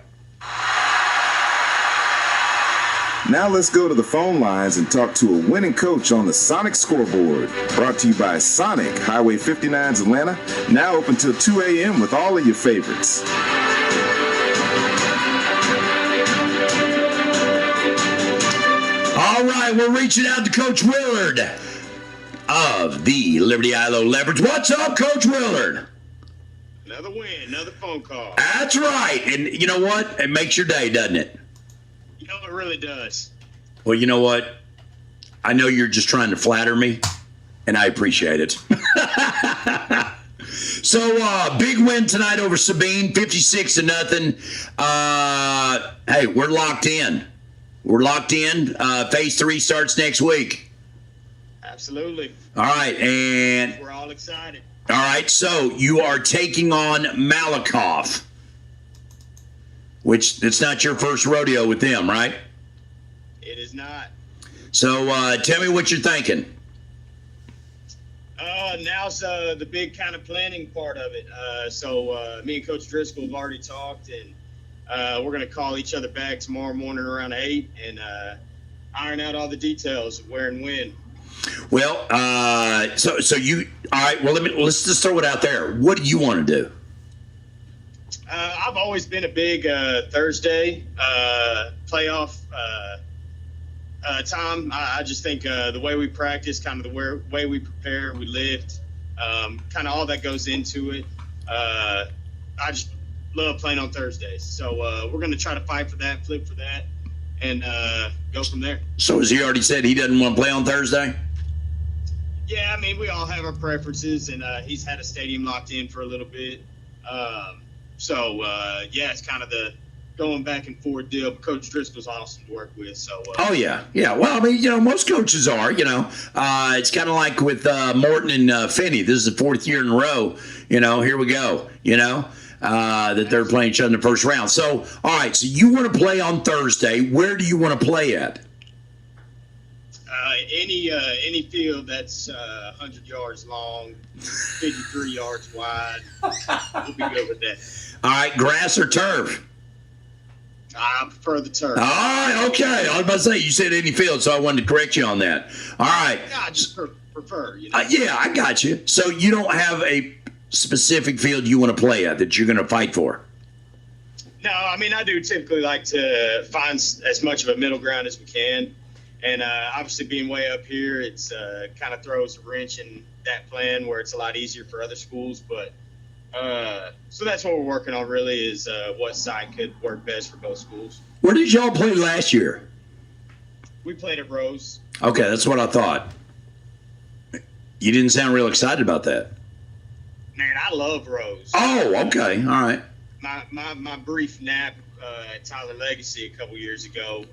E: Now let's go to the phone lines and talk to a winning coach on the Sonic Scoreboard. Brought to you by Sonic, Highway 59's Atlanta. Now open till 2 a.m. with all of your favorites.
C: All right, we're reaching out to Coach Willard of the Liberty Islo Leopards. What's up, Coach Willard?
K: Another win, another phone call.
C: That's right. And you know what? It makes your day, doesn't it?
K: You know, it really does.
C: Well, you know what? I know you're just trying to flatter me, and I appreciate it. So, big win tonight over Sabine, 56-0. Hey, we're locked in. We're locked in. Phase 3 starts next week.
K: Absolutely.
C: All right, and
K: we're all excited.
C: All right, so you are taking on Malakoff, which it's not your first rodeo with them, right?
K: It is not.
C: So tell me what you're thinking.
K: Now's the big kind of planning part of it. So me and Coach Driscoll have already talked, and we're going to call each other back tomorrow morning around 8 and iron out all the details of where and when.
C: Well, so you all right? Well, let's just throw it out there. What do you want to do?
K: I've always been a big Thursday playoff time. I just think the way we practice, kind of the way we prepare, we lift, kind of all that goes into it. I just love playing on Thursdays. So we're going to try to fight for that, flip for that, and go from there. So
C: has he already said he doesn't want to play on Thursday?
K: Yeah, I mean, we all have our preferences, and he's had a stadium locked in for a little bit. So, it's kind of the going back and forth deal. But Coach Driscoll's awesome to work with. So. Oh,
C: yeah. Yeah. Well, I mean, most coaches are, it's kind of like with Morton and Finney. This is the 4th year in a row. Here we go, that they're playing each other in the first round. So, all right. So you want to play on Thursday. Where do you want to play at?
K: Any field that's 100 yards long, 53 yards wide, we'll be good with that.
C: All right, grass or turf?
K: I prefer the turf.
C: All right, okay. I was about to say, you said any field, so I wanted to correct you on that. All right.
K: I just prefer,
C: yeah, I got you. So you don't have a specific field you want to play at that you're going to fight for?
K: No, I mean, I do typically like to find as much of a middle ground as we can. And obviously being way up here, it's kind of throws a wrench in that plan where it's a lot easier for other schools. But so that's what we're working on really is what site could work best for both schools.
C: Where did y'all play last year?
K: We played at Rose.
C: Okay, that's what I thought. You didn't sound real excited about that.
K: Man, I love Rose.
C: Oh, okay. All right.
K: My brief nap at Tyler Legacy a couple years ago,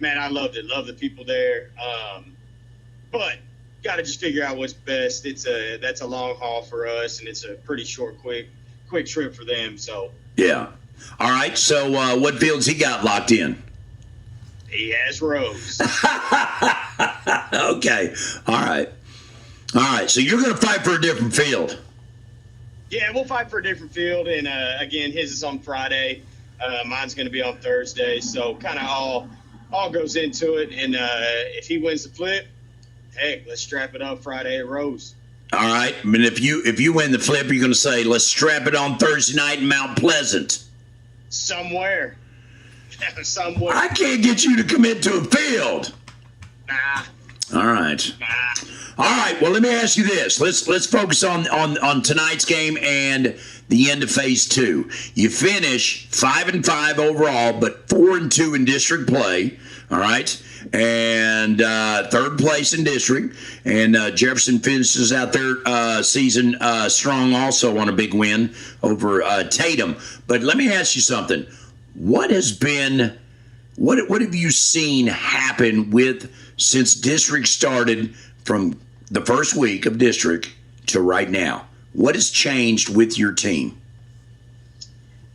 K: man, I loved it. Love the people there. But got to just figure out what's best. That's a long haul for us, and it's a pretty short, quick trip for them. So
C: yeah. All right. So what fields he got locked in?
K: He has Rose.
C: Okay. All right. All right. So you're going to fight for a different field.
K: Yeah, we'll fight for a different field, and again, his is on Friday. Mine's going to be on Thursday. So kind of all goes into it, and if he wins the flip, heck, let's strap it up Friday at Rose.
C: All right. I mean, if you win the flip, you're going to say, let's strap it on Thursday night in Mount Pleasant.
K: Somewhere. Somewhere.
C: I can't get you to commit to a field.
K: Nah.
C: All right. All right. Well, let me ask you this. Let's focus on tonight's game and the end of phase 2. You finish 5-5 overall, but 4-2 in district play. All right. And third place in district. And Jefferson finishes out their season strong also on a big win over Tatum. But let me ask you something. What have you seen happen since district started from the first week of district to right now? What has changed with your team?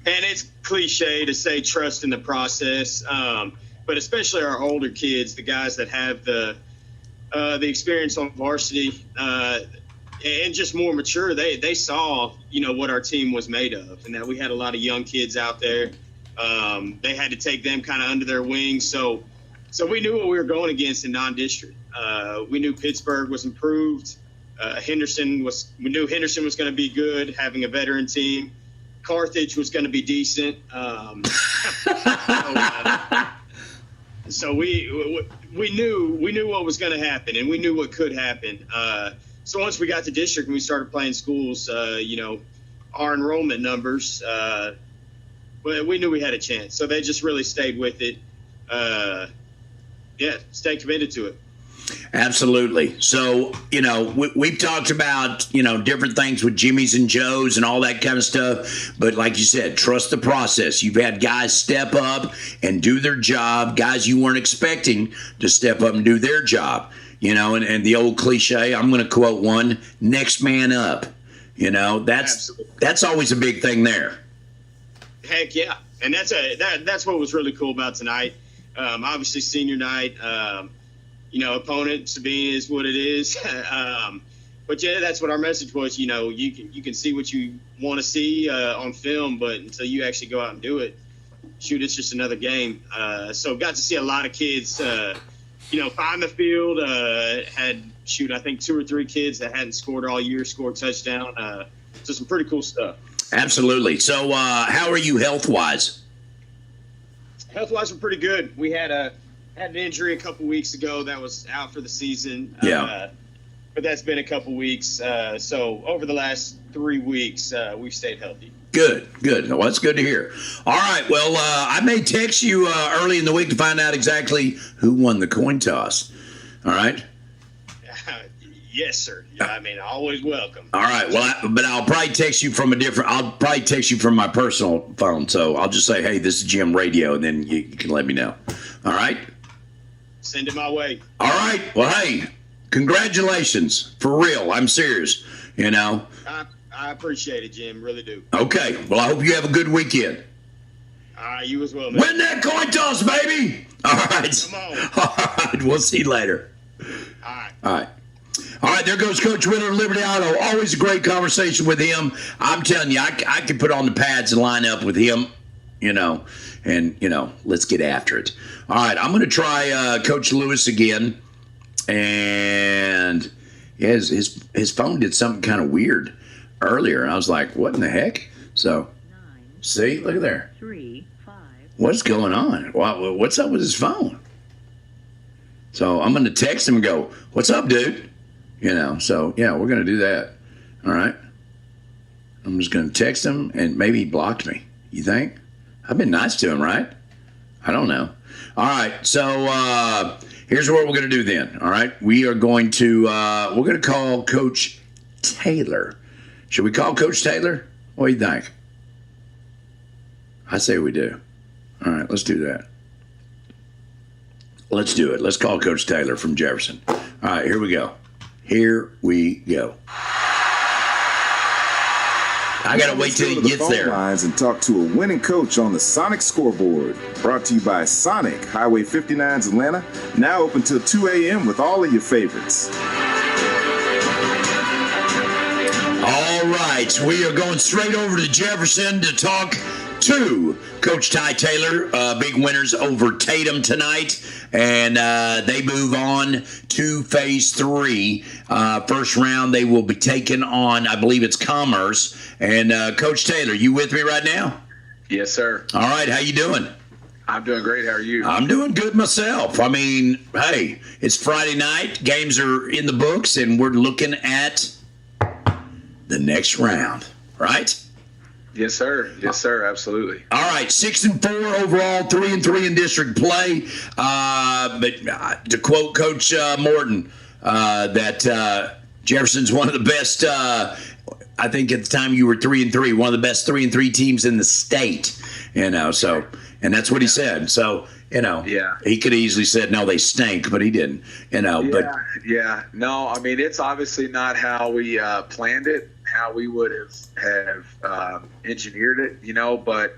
K: And it's cliche to say trust in the process, but especially our older kids, the guys that have the experience on varsity and just more mature, they saw, what our team was made of, and that we had a lot of young kids out there. They had to take them kind of under their wings. So we knew what we were going against in non-district. We knew Pittsburgh was improved. We knew Henderson was going to be good, having a veteran team. Carthage was going to be decent. So we knew what was going to happen, and we knew what could happen. So once we got to district and we started playing schools, our enrollment numbers, but we knew we had a chance. So they just really stayed with it. Stay committed to it.
C: Absolutely. So, we've talked about, different things with Jimmy's and Joe's and all that kind of stuff. But like you said, trust the process. You've had guys step up and do their job, guys you weren't expecting to step up and do their job, and the old cliche, I'm going to quote one, next man up. That's always a big thing there.
K: Heck yeah. And that's what was really cool about tonight. Obviously senior night, opponent Sabine is what it is. But yeah, that's what our message was. You can see what you want to see on film, but until you actually go out and do it, shoot, it's just another game. So got to see a lot of kids, find the field. I think 2 or 3 kids that hadn't scored all year scored touchdown. So some pretty cool stuff.
C: Absolutely. So how are you health-wise?
K: Health-wise, we're pretty good. We had an injury a couple weeks ago that was out for the season.
C: Yeah.
K: But that's been a couple weeks. So over the last 3 weeks, we've stayed healthy.
C: Good. Well, that's good to hear. All right. Well, I may text you early in the week to find out exactly who won the coin toss. All right?
K: Yes, sir. Always welcome.
C: All right. Well, but I'll probably text you from my personal phone. So I'll just say, hey, this is Jim Radio, and then you can let me know. All right?
K: Send it my way.
C: All right. Well, hey, congratulations. For real. I'm serious.
K: I appreciate it, Jim. Really do.
C: Okay. Well, I hope you have a good weekend.
K: You as well, man.
C: Win that coin toss, baby. All right.
K: Come on.
C: All right. We'll see you later. All right. All right, there goes Coach Winter, Liberty Auto. Always a great conversation with him. I'm telling you, I could put on the pads and line up with him, and, let's get after it. All right, I'm going to try Coach Lewis again. And his phone did something kind of weird earlier. I was like, what in the heck? So, see, look at there.
H: 3, 5.
C: What's going on? What's up with his phone? So I'm going to text him and go, what's up, dude? So, yeah, we're going to do that. All right. I'm just going to text him, and maybe he blocked me. You think? I've been nice to him, right? I don't know. All right. So here's what we're going to do then. All right. We are going to we're going to call Coach Taylor. Should we call Coach Taylor? What do you think? I say we do. All right. Let's do that. Let's do it. Let's call Coach Taylor from Jefferson. All right. Here we go. I got to wait till he gets there.
E: Lines and talk to a winning coach on the Sonic Scoreboard. Brought to you by Sonic, Highway 59's Atlanta. Now open till 2 a.m. with all of your favorites.
C: All right. We are going straight over to Jefferson to talk 2. Coach Ty Taylor, big winners over Tatum tonight, and they move on to Phase 3. First round, they will be taking on, I believe it's Commerce. And Coach Taylor, you with me right now?
L: Yes, sir.
C: All right, how you doing?
L: I'm doing great. How are you?
C: I'm doing good myself. I mean, hey, it's Friday night. Games are in the books, and we're looking at the next round, right?
L: Yes, sir. Yes, sir. Absolutely.
C: All right, 6-4 overall, 3-3 in district play. But to quote Coach Morton, that Jefferson's one of the best. I think at the time you were 3-3, one of the best 3-3 teams in the state. So. And that's what he said. So, he could have easily said, no, they stink, but he didn't,
L: Yeah. No, I mean, it's obviously not how we planned it, how we would have engineered it, but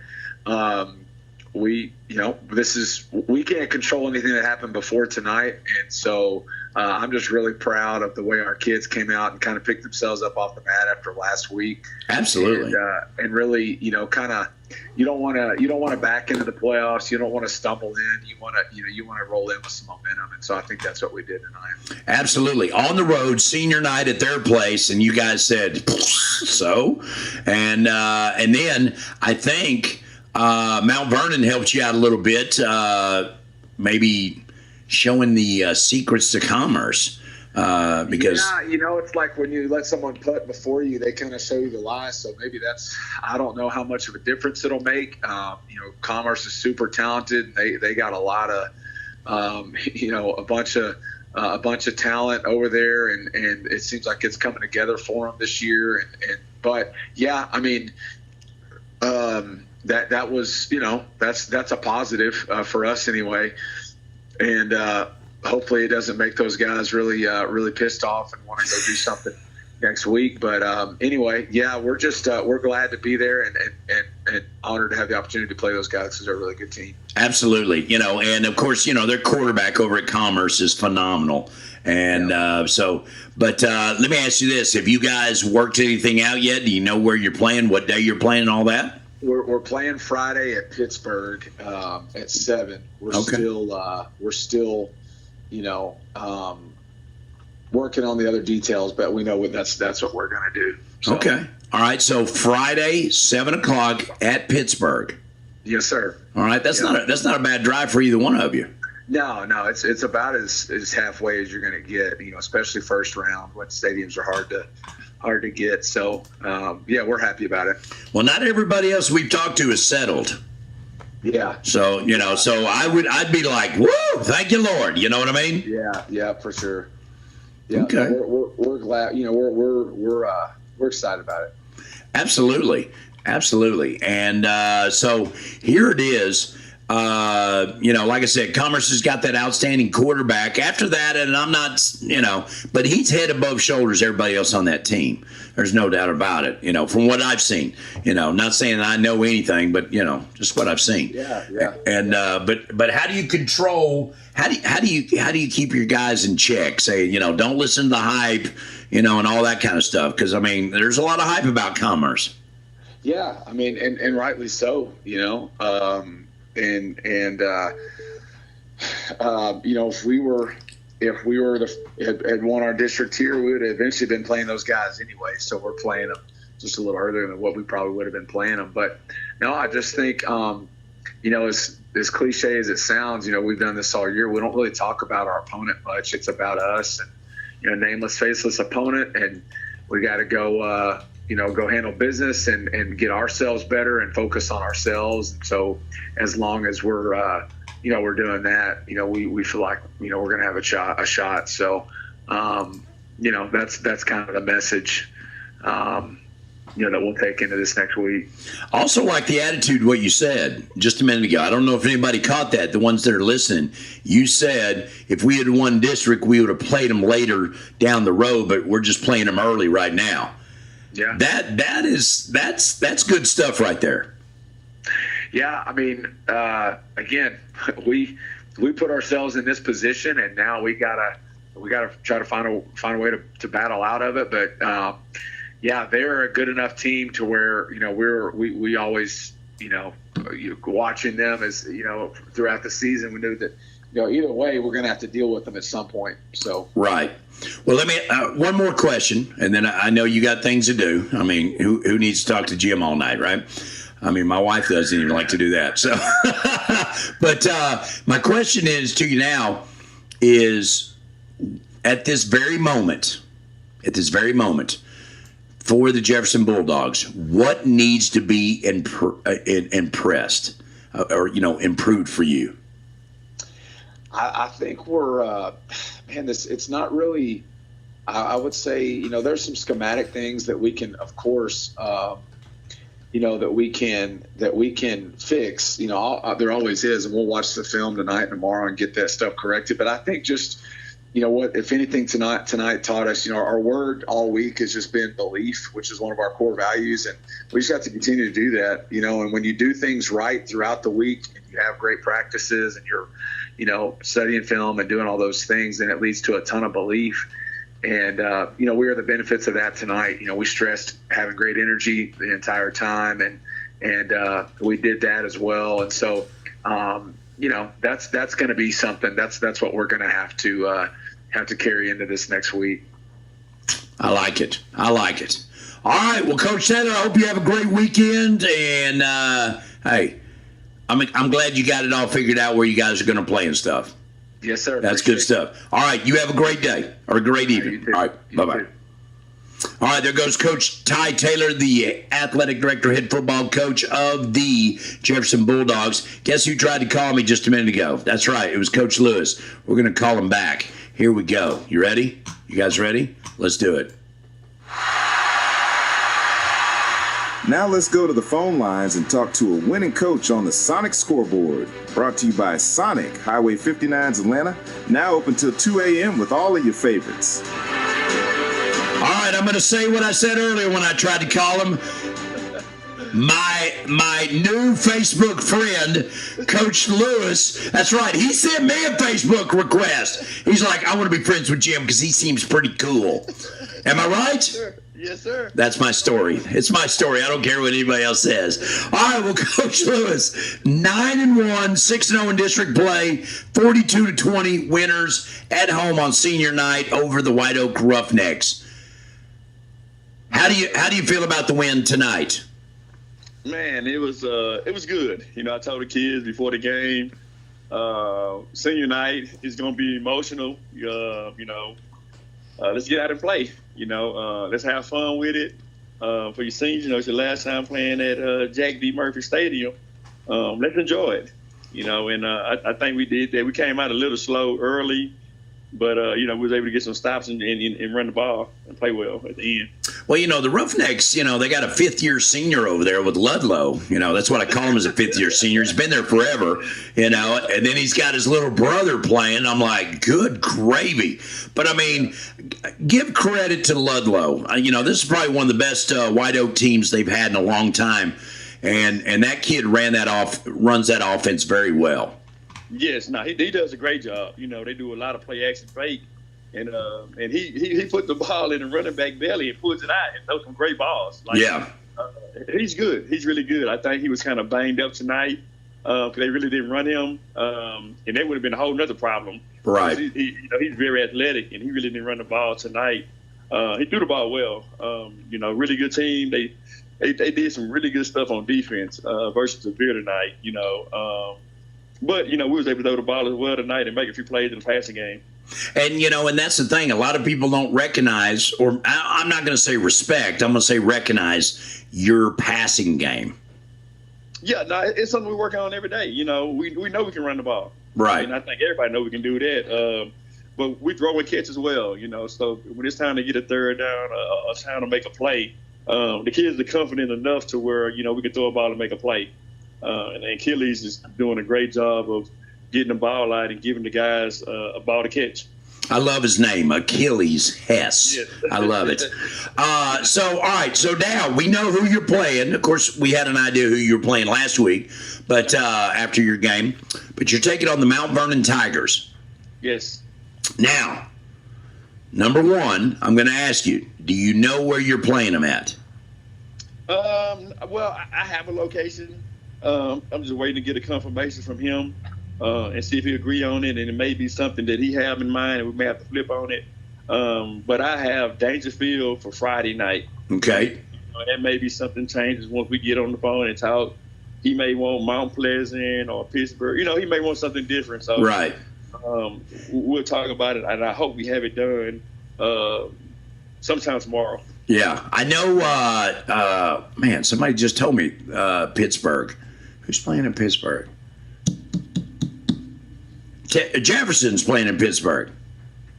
L: we can't control anything that happened before tonight. And so I'm just really proud of the way our kids came out and kind of picked themselves up off the mat after last week.
C: Absolutely.
L: And really, kind of, you don't want to back into the playoffs. You don't want to stumble in. You want to roll in with some momentum. And so I think that's what we did tonight.
C: Absolutely. On the road, senior night at their place, and you guys said so. And then I think Mount Vernon helped you out a little bit, maybe showing the secrets to Commerce. Because
L: it's like when you let someone putt before you, they kind of show you the lies. So maybe I don't know how much of a difference it'll make. Commerce is super talented. They got a lot of, a bunch of talent over there, and it seems like it's coming together for them this year. But yeah, I mean, that was, that's a positive for us anyway. And, hopefully it doesn't make those guys really pissed off and want to go do something next week. But anyway, yeah, we're just we're glad to be there and honored to have the opportunity to play those guys because they're a really good team.
C: Absolutely, and of course, their quarterback over at Commerce is phenomenal. And but let me ask you this: have you guys worked anything out yet? Do you know where you're playing, what day you're playing, and all that?
L: We're playing Friday at Pittsburgh at 7. We're still working on the other details, but we know that's what we're going to do. So.
C: Okay. All right. So Friday, 7:00 at Pittsburgh.
L: Yes, sir.
C: All right. That's not a bad drive for either one of you.
L: No, it's about as halfway as you're going to get, especially first round when stadiums are hard to get. So, we're happy about it.
C: Well, not everybody else we've talked to is settled.
L: Yeah.
C: So, so I'd be like, woo, thank you, Lord. You know what I mean?
L: Yeah, for sure. Yeah.
C: Okay.
L: We're glad, we're excited about it.
C: Absolutely. And so here it is. Like I said, Commerce has got that outstanding quarterback. After that, and I'm not, but he's head above shoulders everybody else on that team. There's no doubt about it. From what I've seen. Not saying that I know anything, but just what I've seen.
L: Yeah.
C: And but how do you control? How do you keep your guys in check? Say, don't listen to the hype, and all that kind of stuff. Because there's a lot of hype about Commerce.
L: Yeah, and rightly so. If we had won our district here, we would have eventually been playing those guys anyway. So we're playing them just a little earlier than what we probably would have been playing them. But no, I just think, as cliche as it sounds, we've done this all year. We don't really talk about our opponent much. It's about us and, nameless, faceless opponent. And we got to go, go handle business and get ourselves better and focus on ourselves. And so as long as we're, we're doing that, we feel like, we're going to have a shot. So, that's kind of the message, that we'll take into this next week.
C: Also like the attitude, what you said just a minute ago. I don't know if anybody caught that, the ones that are listening. You said if we had won district, we would have played them later down the road, but we're just playing them early right now.
L: Yeah.
C: That's good stuff right there.
L: Yeah, again, we put ourselves in this position, and now we gotta try to find a way to battle out of it. But they're a good enough team to where we always watching them as throughout the season, we knew that either way we're going to have to deal with them at some point. So
C: right. Well, let me one more question, and then I know you got things to do. I mean, who needs to talk to Jim all night, right? I mean, my wife doesn't even like to do that. So, but my question is to you now is at this very moment, for the Jefferson Bulldogs, what needs to be impressed or improved for you?
L: I think we're, it's not really, I would say, there's some schematic things that we can, of course, that we can fix. There always is, and we'll watch the film tonight and tomorrow and get that stuff corrected. But I think just, what, if anything, tonight taught us, our word all week has just been belief, which is one of our core values, and we just have to continue to do that. And when you do things right throughout the week, and you have great practices, and you're, studying film and doing all those things, then it leads to a ton of belief. And, we are the benefits of that tonight. We stressed having great energy the entire time, and we did that as well. And so, that's going to be something. That's what we're going to have to carry into this next week.
C: I like it. All right. Well, Coach Taylor, I hope you have a great weekend. And, hey, I'm glad you got it all figured out where you guys are going to play and stuff.
L: Yes, sir.
C: That's good stuff. All right. You have a great day or a great evening. All right. Bye-bye. All right. There goes Coach Ty Taylor, the athletic director, head football coach of the Jefferson Bulldogs. Guess who tried to call me just a minute ago? That's right. It was Coach Lewis. We're going to call him back. Here we go. You ready? You guys ready? Let's do it.
E: Now let's go to the phone lines and talk to a winning coach on the Sonic Scoreboard. Brought to you by Sonic, Highway 59's Atlanta. Now open till 2 a.m. with all of your favorites.
C: All right, I'm going to say what I said earlier when I tried to call him. My new Facebook friend, Coach Lewis, that's right, he sent me a Facebook request. He's like, I want to be friends with Jim because he seems pretty cool. Am I right?
M: Sure. Yes, sir.
C: That's my story. It's my story. I don't care what anybody else says. All right, well, Coach Lewis, 9-1, 6-0 in district play, 42-20 winners at home on senior night over the White Oak Roughnecks. How do you feel about the win tonight?
M: Man, it was good. I told the kids before the game, senior night is going to be emotional. Let's get out and play. Let's have fun with it. For your seniors, it's your last time playing at Jack D. Murphy Stadium. Let's enjoy it. And I think we did that. We came out a little slow early, but we was able to get some stops and run the ball and play well at the end.
C: Well, the Roughnecks, they got a fifth-year senior over there with Ludlow. That's what I call him as a fifth-year senior. He's been there forever, and then he's got his little brother playing. I'm like, good gravy. But, give credit to Ludlow. This is probably one of the best White Oak teams they've had in a long time, and that kid runs that offense very well.
M: Yes, he does a great job. They do a lot of play action fake. And he put the ball in the running back belly and pulls it out and throws some great balls. He's good. He's really good. I think he was kind of banged up tonight because they really didn't run him, and that would have been a whole nother problem.
C: Right.
M: He's very athletic, and he really didn't run the ball tonight. He threw the ball well. Really good team. They did some really good stuff on defense versus Severe tonight. But we was able to throw the ball as well tonight and make a few plays in the passing game.
C: And, and that's the thing. A lot of people don't recognize, or I'm not going to say respect, I'm going to say recognize your passing game.
M: Yeah, it's something we work on every day. We know we can run the ball.
C: Right.
M: And I think everybody knows we can do that. But we throw and catch as well, So when it's time to get a third down, or time to make a play, the kids are confident enough to where, we can throw a ball and make a play. And Achilles is doing a great job of getting the ball out and giving the guys a ball to catch.
C: I love his name, Achilles Hess. Yes. I love it. All right. So now we know who you're playing. Of course, we had an idea who you were playing last week, but after your game. But you're taking on the Mount Vernon Tigers.
M: Yes.
C: Now, number one, I'm going to ask you, do you know where you're playing them at?
M: Well, I have a location. I'm just waiting to get a confirmation from him and see if he agree on it, and it may be something that he have in mind, and we may have to flip on it. But I have Dangerfield for Friday night.
C: Okay.
M: And maybe something changes once we get on the phone and talk. He may want Mount Pleasant or Pittsburgh. He may want something different. So
C: right.
M: We'll talk about it, and I hope we have it done sometime tomorrow.
C: Yeah, I know. Man, somebody just told me Pittsburgh. Who's playing in Pittsburgh? Jefferson's playing in Pittsburgh.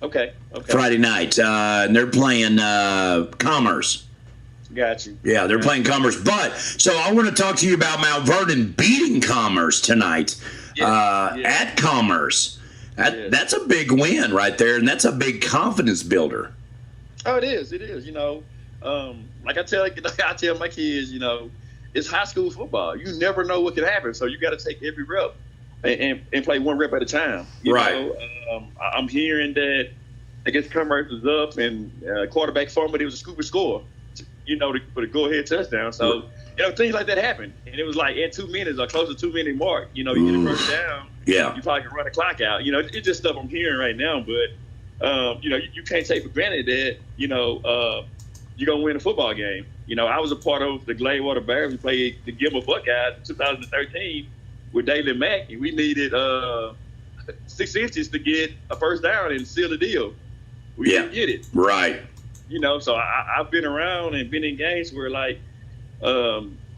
M: Okay.
C: Friday night, and they're playing Commerce.
M: Got you.
C: Yeah, they're playing Commerce. But so I want to talk to you about Mount Vernon beating Commerce tonight at Commerce. That's a big win right there, and that's a big confidence builder.
M: Oh, it is. Like I tell my kids, it's high school football. You never know what could happen, so you got to take every rep and play one rep at a time. You know? I'm hearing that I guess Commerce was up and quarterback fumbled. It was a scoop score, for the go-ahead touchdown. So, things like that happen. And it was like at 2 minutes or close to 2 minute mark, you get a first down.
C: Yeah.
M: You probably can run the clock out. It's just stuff I'm hearing right now. But, you can't take for granted that, you're going to win a football game. I was a part of the Gladewater Bears. We played the Gilmer Buckeyes in 2013 with David Mack, and we needed 6 inches to get a first down and seal the deal. We didn't get it.
C: Right.
M: So I've been around and been in games where, like,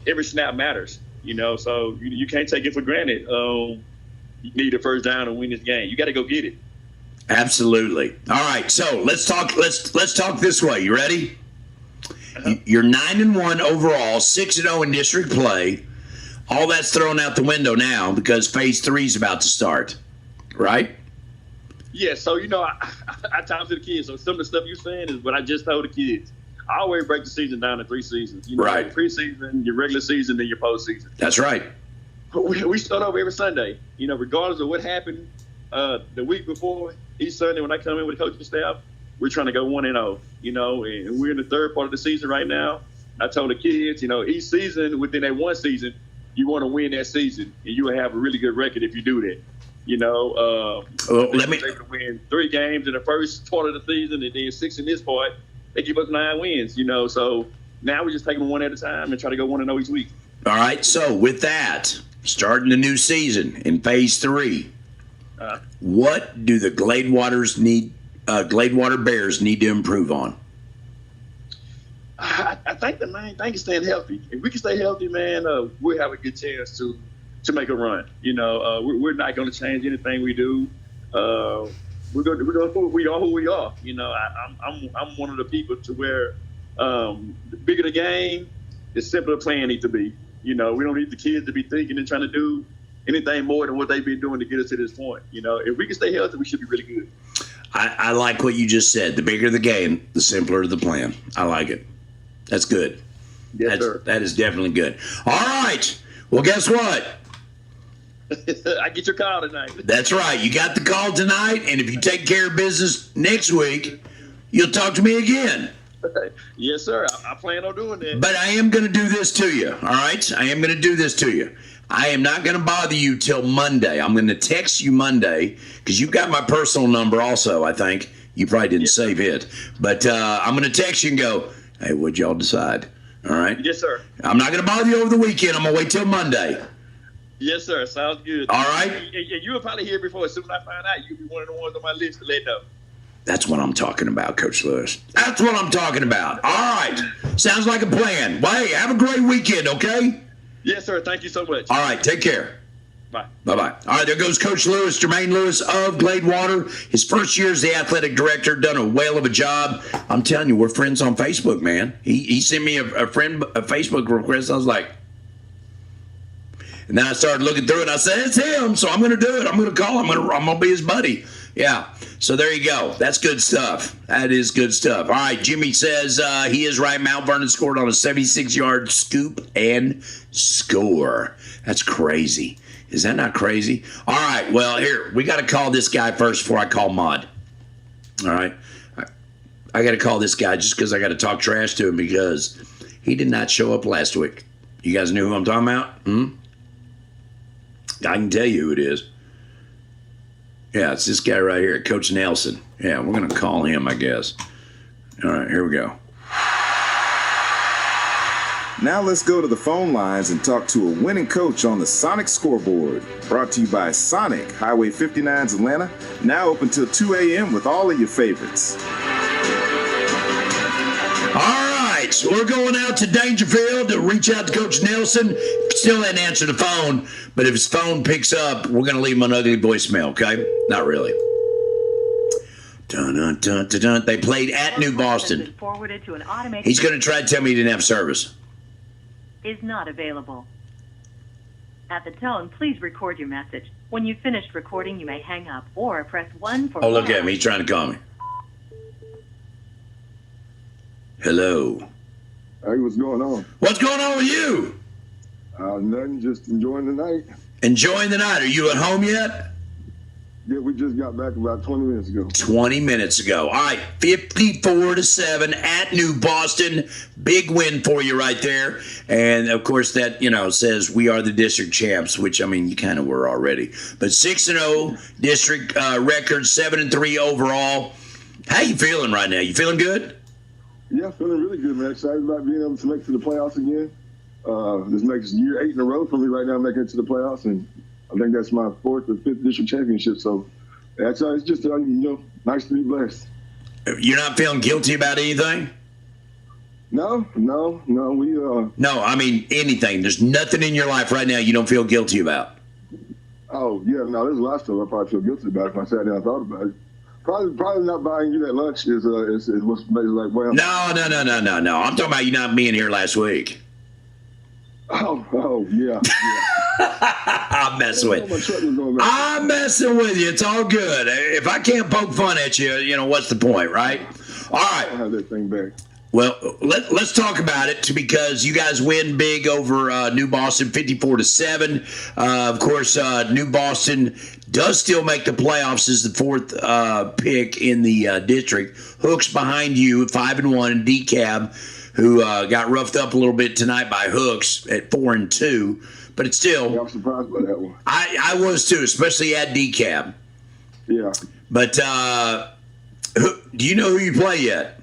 M: every snap matters, so you can't take it for granted. You need a first down and win this game. You got to go get it.
C: Absolutely. All right, so let's talk this way. You ready? You're 9-1 overall, 6-0 in district play. All that's thrown out the window now because phase 3 is about to start, right?
M: Yeah, so, I talk to the kids. So some of the stuff you're saying is what I just told the kids. I always break the season down to 3 seasons.
C: Right.
M: Your preseason, your regular season, then your postseason.
C: That's right.
M: We start over every Sunday. Regardless of what happened the week before, each Sunday when I come in with the coaching staff, we're trying to go 1-0, and we're in the third part of the season right now. I told the kids, each season, within that one season, you want to win that season, and you will have a really good record if you do that. They can win 3 games in the first part of the season, and then 6 in this part. They give us 9 wins, So now we're just taking them one at a time and try to go 1-0 each week.
C: All right. So with that, starting the new season in phase 3, what do the Gladewater Bears need to improve on?
M: I think the main thing is staying healthy. If we can stay healthy, man, we'll have a good chance to make a run. We're not going to change anything we do. We're going to we are who we are. I'm one of the people to where the bigger the game, the simpler the plan needs to be. We don't need the kids to be thinking and trying to do anything more than what they've been doing to get us to this point. If we can stay healthy, we should be really good.
C: I like what you just said. The bigger the game, the simpler the plan. I like it. That's good.
M: Yes, sir.
C: That is definitely good. All right. Well, guess what?
M: I get your call tonight.
C: That's right. You got the call tonight, and if you take care of business next week, you'll talk to me again.
M: Yes, sir. I plan on doing that.
C: But I am going to do this to you, all right? I am going to do this to you. I am not going to bother you till Monday. I'm going to text you Monday because you've got my personal number also, I think. You probably didn't save it. But I'm going to text you and go, hey, what'd y'all decide? All right?
M: Yes, sir.
C: I'm not going to bother you over the weekend. I'm going to wait till Monday.
M: Yes, sir. Sounds good.
C: All right.
M: And you will probably hear before. As soon as I find out, you'll be one of the ones on my list to let know.
C: That's what I'm talking about, Coach Lewis. That's what I'm talking about. All right. Sounds like a plan. Well, hey, have a great weekend, okay?
M: Yes, sir. Thank you so much.
C: All right. Take care.
M: Bye.
C: Bye-bye. All right, there goes Coach Lewis, Jermaine Lewis of Gladewater. His first year as the athletic director, done a whale of a job. I'm telling you, we're friends on Facebook, man. He sent me a Facebook request. I was like, and then I started looking through it. I said, it's him, so I'm going to do it. I'm going to call him. I'm going to be his buddy. Yeah. So there you go. That's good stuff. That is good stuff. All right. Jimmy says he is right. Mount Vernon scored on a 76-yard scoop and score. That's crazy. Is that not crazy? All right. Well, here, we got to call this guy first before I call Maude. All right. I got to call this guy just because I got to talk trash to him because he did not show up last week. You guys knew who I'm talking about? I can tell you who it is. Yeah, it's this guy right here, Coach Nelson. Yeah, we're going to call him, I guess. All right, here we go.
E: Now let's go to the phone lines and talk to a winning coach on the Sonic Scoreboard. Brought to you by Sonic, Highway 59's Atlanta. Now open till 2 a.m. with all of your favorites.
C: All right, so we're going out to Dangerfield to reach out to Coach Nelson. Still didn't answer the phone, but if his phone picks up, we're going to leave him an ugly voicemail, okay? Not really. Dun, dun, dun, dun, dun. They played at New Boston. He's going to try to tell me he didn't have service.
H: Is not available. At the tone, please record your message. When you've finished recording, you may hang up or press 1 for...
C: Oh, look at him. He's trying to call me. Hello.
N: Hey, what's going on?
C: What's going on with you?
N: Nothing, just enjoying the night.
C: Enjoying the night. Are you at home yet?
N: Yeah, we just got back about 20 minutes ago.
C: 20 minutes ago. All right, 54-7 at New Boston. Big win for you right there. And, of course, that, says we are the district champs, which, you kind of were already. But 6-0 district record, 7-3 overall. How you feeling right now? You feeling good?
N: Yeah, feeling really good, man. Excited about being able to make it to the playoffs again. This makes year 8 in a row for me right now, making it to the playoffs. And I think that's my 4th or 5th district championship. So it's just, nice to be blessed.
C: You're not feeling guilty about anything?
N: No. No,
C: anything. There's nothing in your life right now you don't feel guilty about.
N: Oh, yeah. No, there's a lot of stuff I probably feel guilty about if I sat down and thought about it. Probably not buying you that lunch is what's like, well.
C: No. I'm talking about you not being here last week.
N: Oh, yeah.
C: I'm messing with you. I'm messing with you. It's all good. If I can't poke fun at you, what's the point, right? All right.
N: I'll have that thing back.
C: Well, let's talk about it because you guys win big over New Boston, 54-7. Of course, New Boston does still make the playoffs as the 4th pick in the district. Hooks behind you, 5-1, and DeKalb, who got roughed up a little bit tonight by Hooks at 4-2. But it's still.
N: Yeah, I'm surprised by that one.
C: I was too, especially at DeKalb.
N: Yeah.
C: But do you know who you play yet?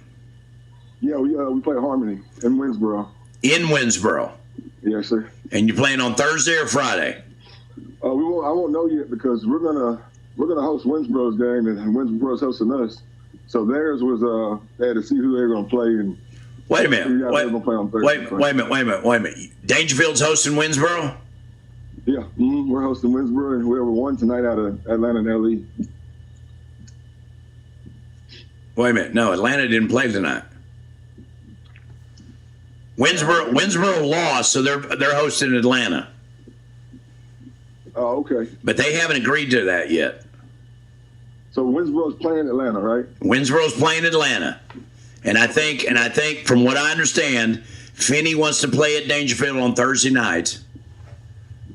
N: Yeah, we play Harmony in Winsboro.
C: In Winsboro.
N: Yes, sir.
C: And you're playing on Thursday or Friday?
N: I won't know yet because we're gonna host Winsboro's game and Winsboro's hosting us. So theirs was they had to see who they were gonna play and.
C: Wait a minute. Wait a minute. Dangerfield's hosting Winsboro?
N: Yeah, we're hosting Winsboro, and whoever won tonight out of Atlanta and LE.
C: Wait a minute. No, Atlanta didn't play tonight. Winsboro lost, so they're hosting Atlanta.
N: Oh, okay.
C: But they haven't agreed to that yet.
N: So Winsboro's playing Atlanta, right?
C: Winsboro's playing Atlanta. And I think, from what I understand, Finney wants to play at Dangerfield on Thursday night.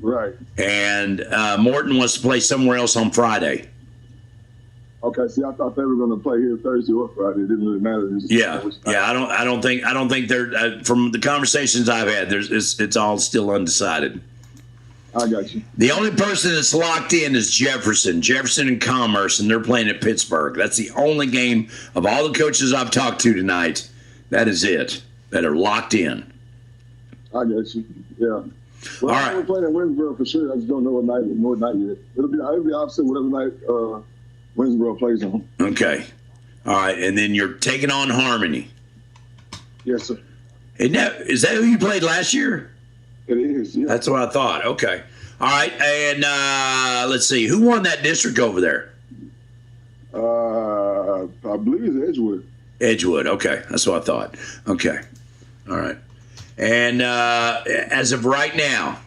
N: Right.
C: And Morton wants to play somewhere else on Friday.
N: Okay. See, I thought they were going to play here Thursday or Friday. It didn't really matter.
C: Yeah. I don't think they're from the conversations I've had. It's all still undecided.
N: I got you.
C: The only person that's locked in is Jefferson and Commerce, and they're playing at Pittsburgh. That's the only game of all the coaches I've talked to tonight. That is it. That are locked in.
N: I got you. Yeah. Well,
C: all right.
N: We're playing at Winsboro for sure. I just don't know what night yet. It'll be opposite whatever night Winsboro plays on.
C: Okay. All right, and then you're taking on Harmony.
N: Yes, sir.
C: Is that who you played last year?
N: It is, yeah.
C: That's what I thought. Okay. All right, and let's see. Who won that district over there?
N: I believe it's Edgewood.
C: Edgewood, okay. That's what I thought. Okay. All right. And as of right now,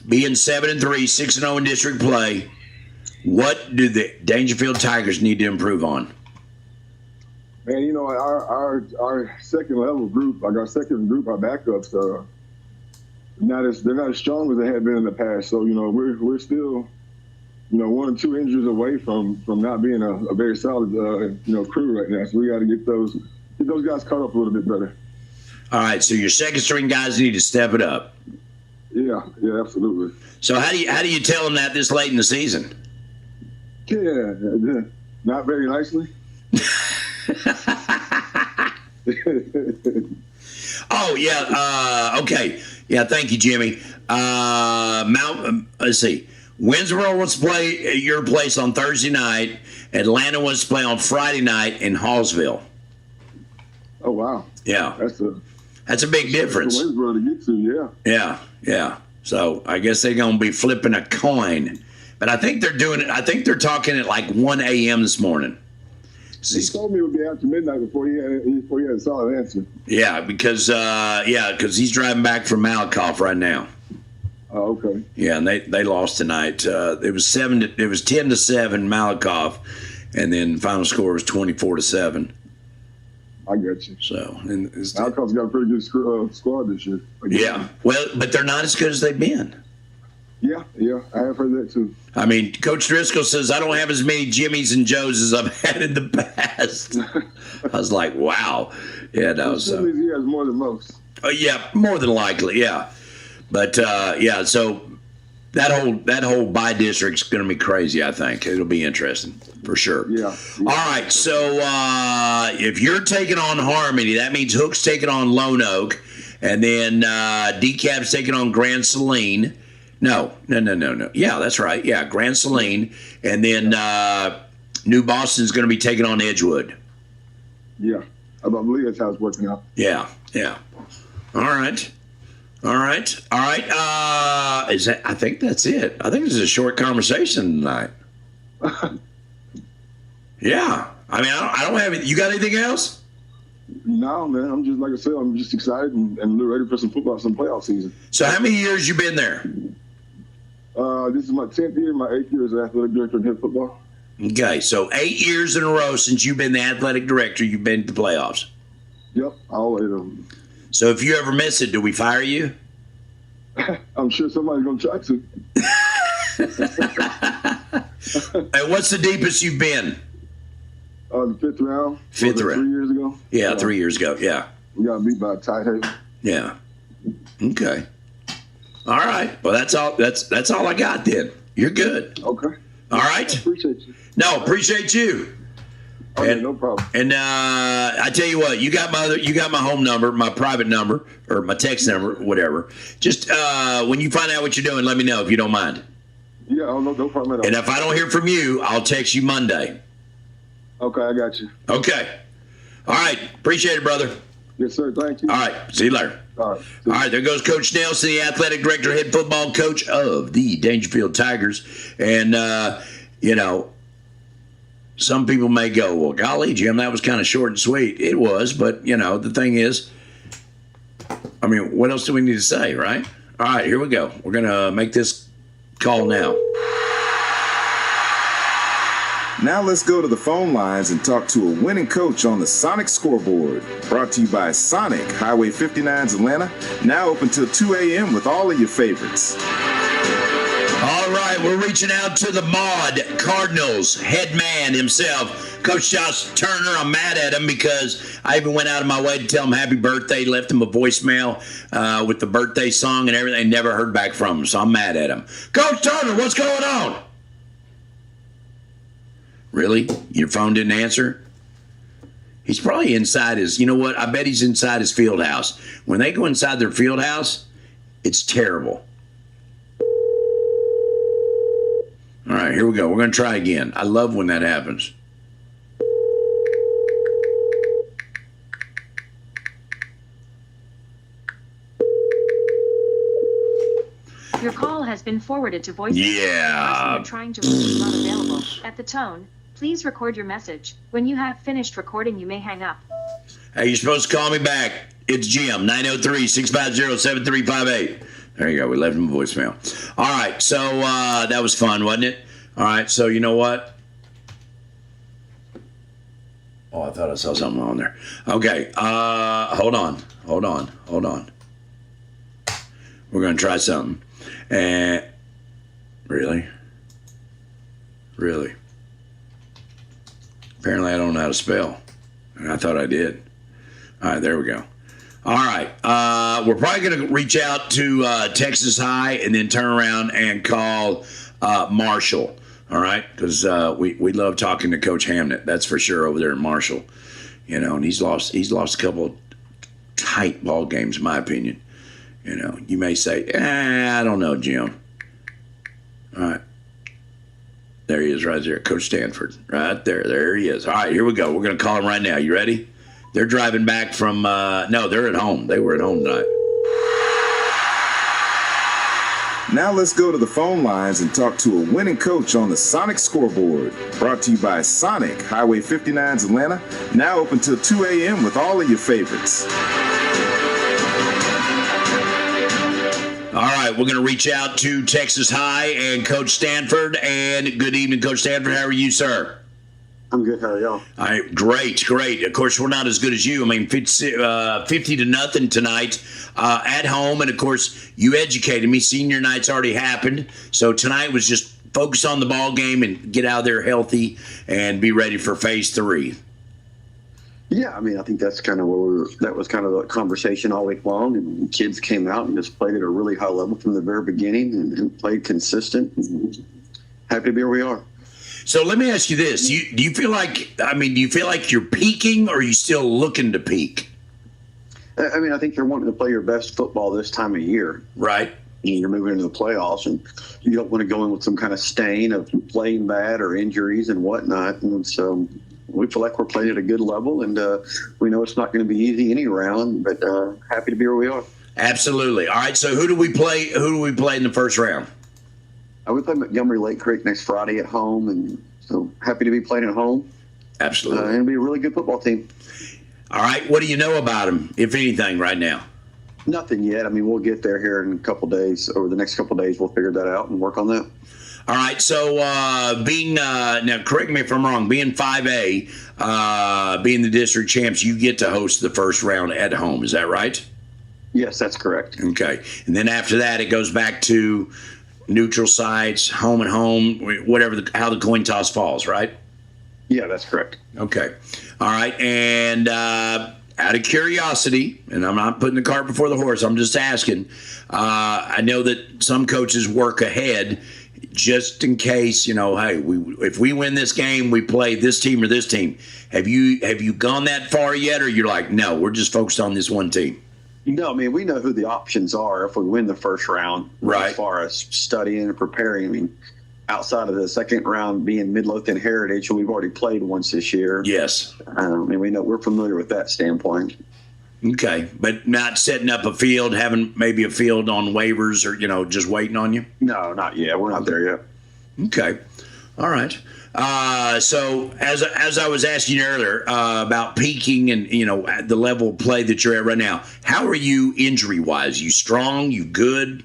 C: being 7-3, 6-0 in district play, what do the Dangerfield Tigers need to improve on?
N: Man, our second level group, like our second group, our backups, they're not as strong as they had been in the past. So, we're still, 1 or 2 injuries away from not being a very solid, crew right now. So we got to get those guys caught up a little bit better.
C: All right. So your second string guys need to step it up.
N: Yeah, absolutely.
C: So how do you tell them that this late in the season?
N: Yeah, not very nicely.
C: Oh yeah. Okay. Yeah. Thank you, Jimmy. Let's see. Winsboro wants to play at your place on Thursday night. Atlanta wants to play on Friday night in Hallsville.
N: Oh wow.
C: Yeah.
N: That's
C: a big difference.
N: Winsboro to get to, yeah.
C: Yeah. So I guess they're gonna be flipping a coin. But I think they're doing it. I think they're talking at like 1 a.m. this morning.
N: He told me it would be after midnight before he had a solid answer.
C: Yeah, because he's driving back from Malakoff right now.
N: Oh, okay.
C: Yeah, and they lost tonight. It was 10-7 Malakoff, and then final score was 24-7.
N: I got you.
C: So and
N: Malakoff's got a pretty good squad this year.
C: Yeah, well, but they're not as good as they've been.
N: Yeah, I have heard that too.
C: I mean, Coach Driscoll says, I don't have as many Jimmys and Joes as I've had in the past. I was like, wow. Yeah, no. So
N: he has more than most.
C: Oh, yeah, more than likely, yeah. But, so that whole bye district's going to be crazy, I think. It'll be interesting, for sure.
N: Yeah.
C: All right, so if you're taking on Harmony, that means Hook's taking on Lone Oak, and then Decap's taking on Grand Saline. No. Yeah, that's right. Yeah, Grand Saline. And then New Boston's going to be taking on Edgewood.
N: Yeah, I believe that's how it's working out.
C: Yeah. All right. I think that's it. I think this is a short conversation tonight. Yeah. I mean, I don't have it. You got anything else?
N: No, man. I'm just, like I said, I'm just excited and ready for some football, some playoff season.
C: So how many years you been there?
N: This is my 10th year, my 8th year as athletic director in head football.
C: Okay, so 8 years in a row since you've been the athletic director, you've been to the playoffs.
N: Yep, all 8 of them.
C: So if you ever miss it, do we fire you?
N: I'm sure somebody's going to try to.
C: And what's the deepest you've been?
N: The 5th round.
C: 5th round.
N: 3 years ago?
C: Yeah, 3 years ago, yeah.
N: We got beat by a tight head.
C: Yeah. Okay. All right. Well, that's all I got then. You're good.
N: Okay.
C: All right.
N: I appreciate you.
C: No, appreciate you.
N: Okay, no problem.
C: And I tell you what, you got my home number, my private number, or my text number, whatever. Just when you find out what you're doing, let me know if you don't mind.
N: Yeah, no problem at all.
C: And if I don't hear from you, I'll text you Monday.
N: Okay, I got you.
C: Okay. All right. Appreciate it, brother.
N: Yes, sir. Thank you.
C: All right. See you later.
N: All right.
C: All right, there goes Coach Nelson, the athletic director, head football coach of the Dangerfield Tigers. And, some people may go, well, golly, Jim, that was kind of short and sweet. It was, but, the thing is, I mean, what else do we need to say, right? All right, here we go. We're going to make this call now.
E: Now let's go to the phone lines and talk to a winning coach on the Sonic Scoreboard. Brought to you by Sonic, Highway 59's Atlanta. Now open till 2 a.m. with all of your favorites.
C: All right, we're reaching out to the Maud Cardinals head man himself, Coach Josh Turner. I'm mad at him because I even went out of my way to tell him happy birthday, left him a voicemail with the birthday song and everything. Never heard back from him, so I'm mad at him. Coach Turner, what's going on? Really? Your phone didn't answer? He's probably inside his, you know what? I bet he's inside his field house. When they go inside their field house, it's terrible. All right, here we go. We're going to try again. I love when that happens.
O: Your call has been forwarded to voicemail.
C: Yeah.
O: You're trying to reach is not available. At the tone, please record your message. When you have finished recording, you may hang up.
C: Hey, you're supposed to call me back. It's Jim, 903-650-7358. There you go. We left him a voicemail. All right. So that was fun, wasn't it? All right. So you know what? Oh, I thought I saw something on there. Okay. Hold on. We're going to try something. Really? Apparently I don't know how to spell. And I thought I did. All right. There we go. All right. We're probably going to reach out to Texas High and then turn around and call Marshall. All right, because we love talking to Coach Hamnett. That's for sure over there in Marshall. You know, and he's lost a couple of tight ball games, in my opinion. You know, you may say, I don't know, Jim. All right. There he is right there, Coach Stanford. Right there. There he is. All right, here we go. We're going to call him right now. You ready? They're driving back from, no, they're at home. They were at home tonight.
E: Now let's go to the phone lines and talk to a winning coach on the Sonic Scoreboard. Brought to you by Sonic, Highway 59's Atlanta. Now open till 2 a.m. with all of your favorites.
C: All right, we're going to reach out to Texas High and Coach Stanford. And good evening, Coach Stanford. How are you, sir?
P: I'm good. How are y'all?
C: All right, great. Of course, we're not as good as you. I mean, 50-0 tonight at home. And, of course, you educated me. Senior night's already happened. So tonight was just focus on the ball game and get out there healthy and be ready for phase 3.
P: Yeah, I mean, I think that's kind of that was kind of the conversation all week long. And kids came out and just played at a really high level from the very beginning and played consistent. And happy to be where we are.
C: So let me ask you this: do you feel like you're peaking, or are you still looking to peak?
P: I mean, I think you're wanting to play your best football this time of year,
C: right?
P: And you're moving into the playoffs, and you don't want to go in with some kind of stain of playing bad or injuries and whatnot. And so we feel like we're playing at a good level, and we know it's not going to be easy any round, but happy to be where we are.
C: Absolutely. All right. So who do we play? Who do we play in the first round?
P: We play Montgomery Lake Creek next Friday at home, and so happy to be playing at home.
C: Absolutely.
P: And it'll be a really good football team.
C: All right. What do you know about them, if anything, right now?
P: Nothing yet. I mean, we'll get there here in a couple days. Over the next couple days, we'll figure that out and work on that.
C: All right. So now correct me if I'm wrong, being 5A, being the district champs, you get to host the first round at home. Is that right?
P: Yes, that's correct.
C: Okay. And then after that, it goes back to neutral sites, home and home, whatever, how the coin toss falls, right?
P: Yeah, that's correct.
C: Okay. All right. And out of curiosity, and I'm not putting the cart before the horse, I'm just asking, I know that some coaches work ahead just in case, hey, if we win this game, we play this team or this team. Have you gone that far yet, or you're like, no, we're just focused on this one team?
P: No, I mean, we know who the options are if we win the first round.
C: Right.
P: As far as studying and preparing. I mean, outside of the second round being Midlothian Heritage, we've already played once this year.
C: Yes.
P: And we know we're familiar with that standpoint.
C: Okay. But not setting up a field, having maybe a field on waivers or, just waiting on you?
P: No, not yet. We're not there yet.
C: Okay. All right. So as I was asking you earlier about peaking and, the level of play that you're at right now, how are you injury-wise? You strong? You good?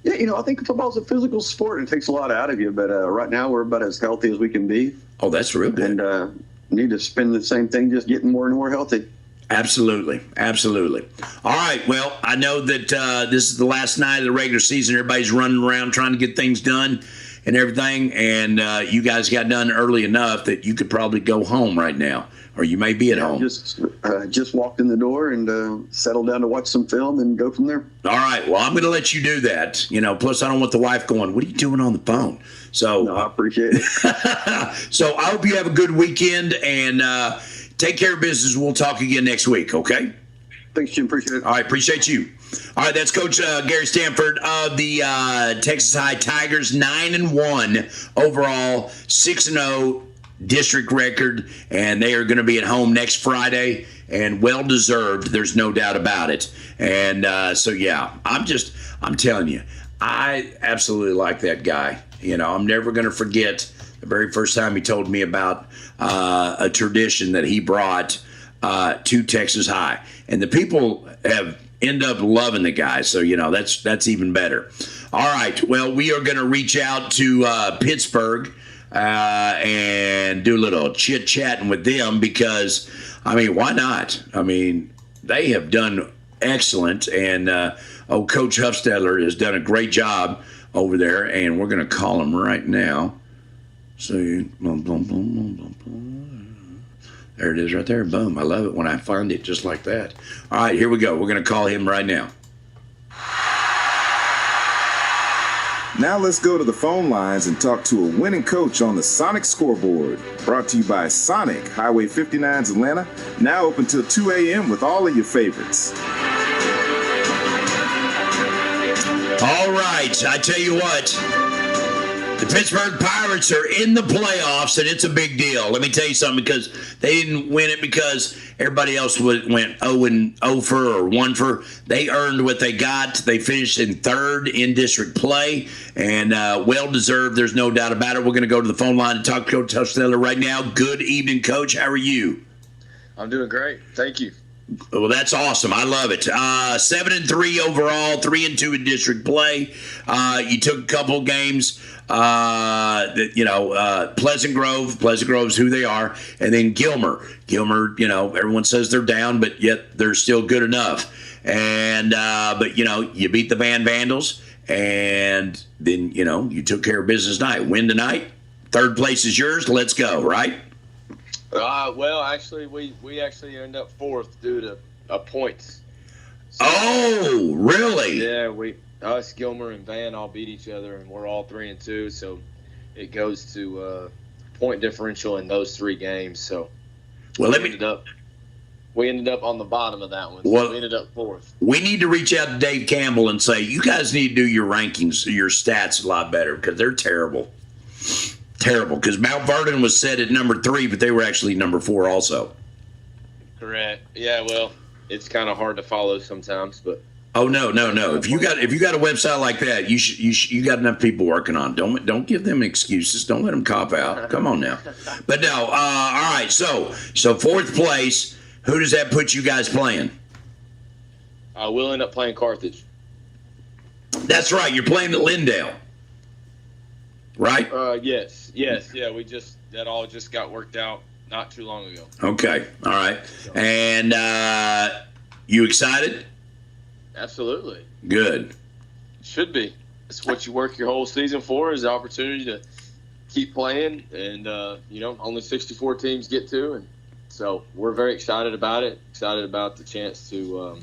P: Yeah, I think football's a physical sport and it takes a lot out of you. But right now we're about as healthy as we can be.
C: Oh, that's real good.
P: And need to spend the same thing, just getting more and more healthy.
C: Absolutely. Absolutely. All right. Well, I know that this is the last night of the regular season. Everybody's running around trying to get things done and everything, and you guys got done early enough that you could probably go home right now, or you may be at home.
P: Just walked in the door and settled down to watch some film and go from there.
C: All right. Well, I'm going to let you do that. Plus I don't want the wife going, what are you doing on the phone? So
P: no, I appreciate it.
C: So I hope you have a good weekend and take care of business. We'll talk again next week. Okay.
P: Thanks, Jim. Appreciate it.
C: All right. Appreciate you. All right, that's Coach Gary Stanford of the Texas High Tigers, 9-1 overall, 6-0 district record, and they are going to be at home next Friday, and well-deserved. There's no doubt about it. And I'm telling you, I absolutely like that guy. I'm never going to forget the very first time he told me about a tradition that he brought to Texas High, and the people have end up loving the guy. So, that's even better. All right. Well, we are going to reach out to Pittsburgh and do a little chit-chatting with them because, why not? They have done excellent. And Coach Huffstedler has done a great job over there. And we're going to call him right now. So, There it is right there. Boom. I love it when I find it just like that. All right, here we go. We're going to call him right now.
E: Now let's go to the phone lines and talk to a winning coach on the Sonic Scoreboard. Brought to you by Sonic, Highway 59's Atlanta. Now open till 2 a.m. with all of your favorites.
C: All right, I tell you what. The Pittsburgh Pirates are in the playoffs, and it's a big deal. Let me tell you something, because they didn't win it because everybody else went 0 for or 1 for. They earned what they got. They finished in third in district play, and well-deserved. There's no doubt about it. We're going to go to the phone line and talk to Coach Hustetler right now. Good evening, Coach. How are you?
Q: I'm doing great. Thank you.
C: Well, that's awesome. I love it. 7-3 overall, 3-2 in district play. You took a couple of games. Pleasant Grove's who they are, and then Gilmer, everyone says they're down, but yet they're still good enough. And but you beat the Van Vandals, and then you took care of business tonight. Win tonight. Third place is yours. Let's go. Right.
Q: Well, actually, we actually ended up fourth due to points.
C: So, oh, really?
Q: Yeah, us, Gilmer, and Van all beat each other, and we're all 3-2. So it goes to point differential in those 3 games. So we ended up on the bottom of that one. So we ended up fourth.
C: We need to reach out to Dave Campbell and say, you guys need to do your rankings, your stats a lot better, because they're terrible. Terrible, because Mount Vernon was set at number 3, but they were actually number 4 also.
Q: Correct. Yeah, well, it's kind of hard to follow sometimes, but.
C: Oh no! If you got a website like that, you got enough people working on it. Don't give them excuses. Don't let them cop out. Come on now. But no, all right. So fourth place. Who does that put you guys playing?
Q: We'll end up playing Carthage.
C: That's right. You're playing at Lindale, right?
Q: Yes. Yeah. That all just got worked out not too long ago.
C: Okay. All right. And you excited?
Q: Absolutely.
C: Good.
Q: Should be. It's what you work your whole season for, is the opportunity to keep playing. And, only 64 teams get to. And so we're very excited about it, excited about the chance to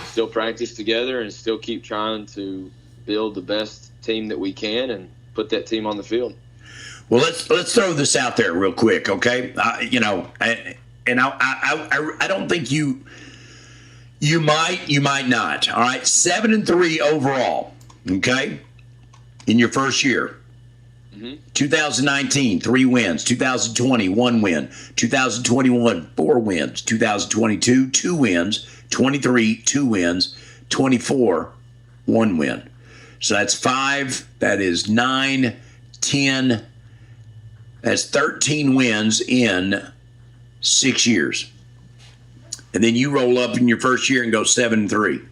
Q: still practice together and still keep trying to build the best team that we can and put that team on the field.
C: Well, let's throw this out there real quick, okay? I don't think you might not. All right, 7-3 overall. Okay, in your first year. 2019, 3 wins. 2020, 1 win. 2021, 4 wins. 2022, 2 wins. 23, 2 wins. 24, 1 win. So that's 5. That is 9, 10. That's 13 wins in 6 years. And then you roll up in your first year and go 7-3.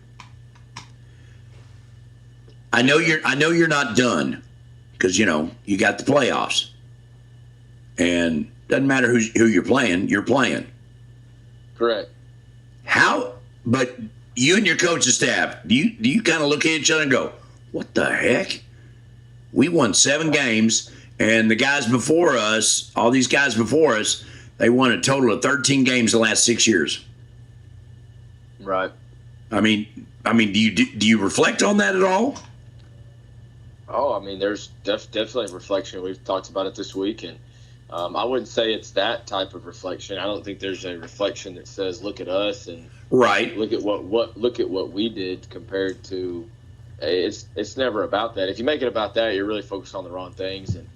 C: I know you're not done, because you got the playoffs, and doesn't matter who you're playing.
Q: Correct.
C: But you and your coaching staff, do you kind of look at each other and go, "What the heck? We won 7 games, and the guys before us, all these guys before us, they won a total of 13 games the last 6 years."
Q: Right.
C: I mean, do you reflect on that at all?
Q: Oh, I mean, there's definitely a reflection. We've talked about it this week, and I wouldn't say it's that type of reflection. I don't think there's a reflection that says, "Look at us," and
C: right.
Q: Look at what we did compared to. It's never about that. If you make it about that, you're really focused on the wrong things. And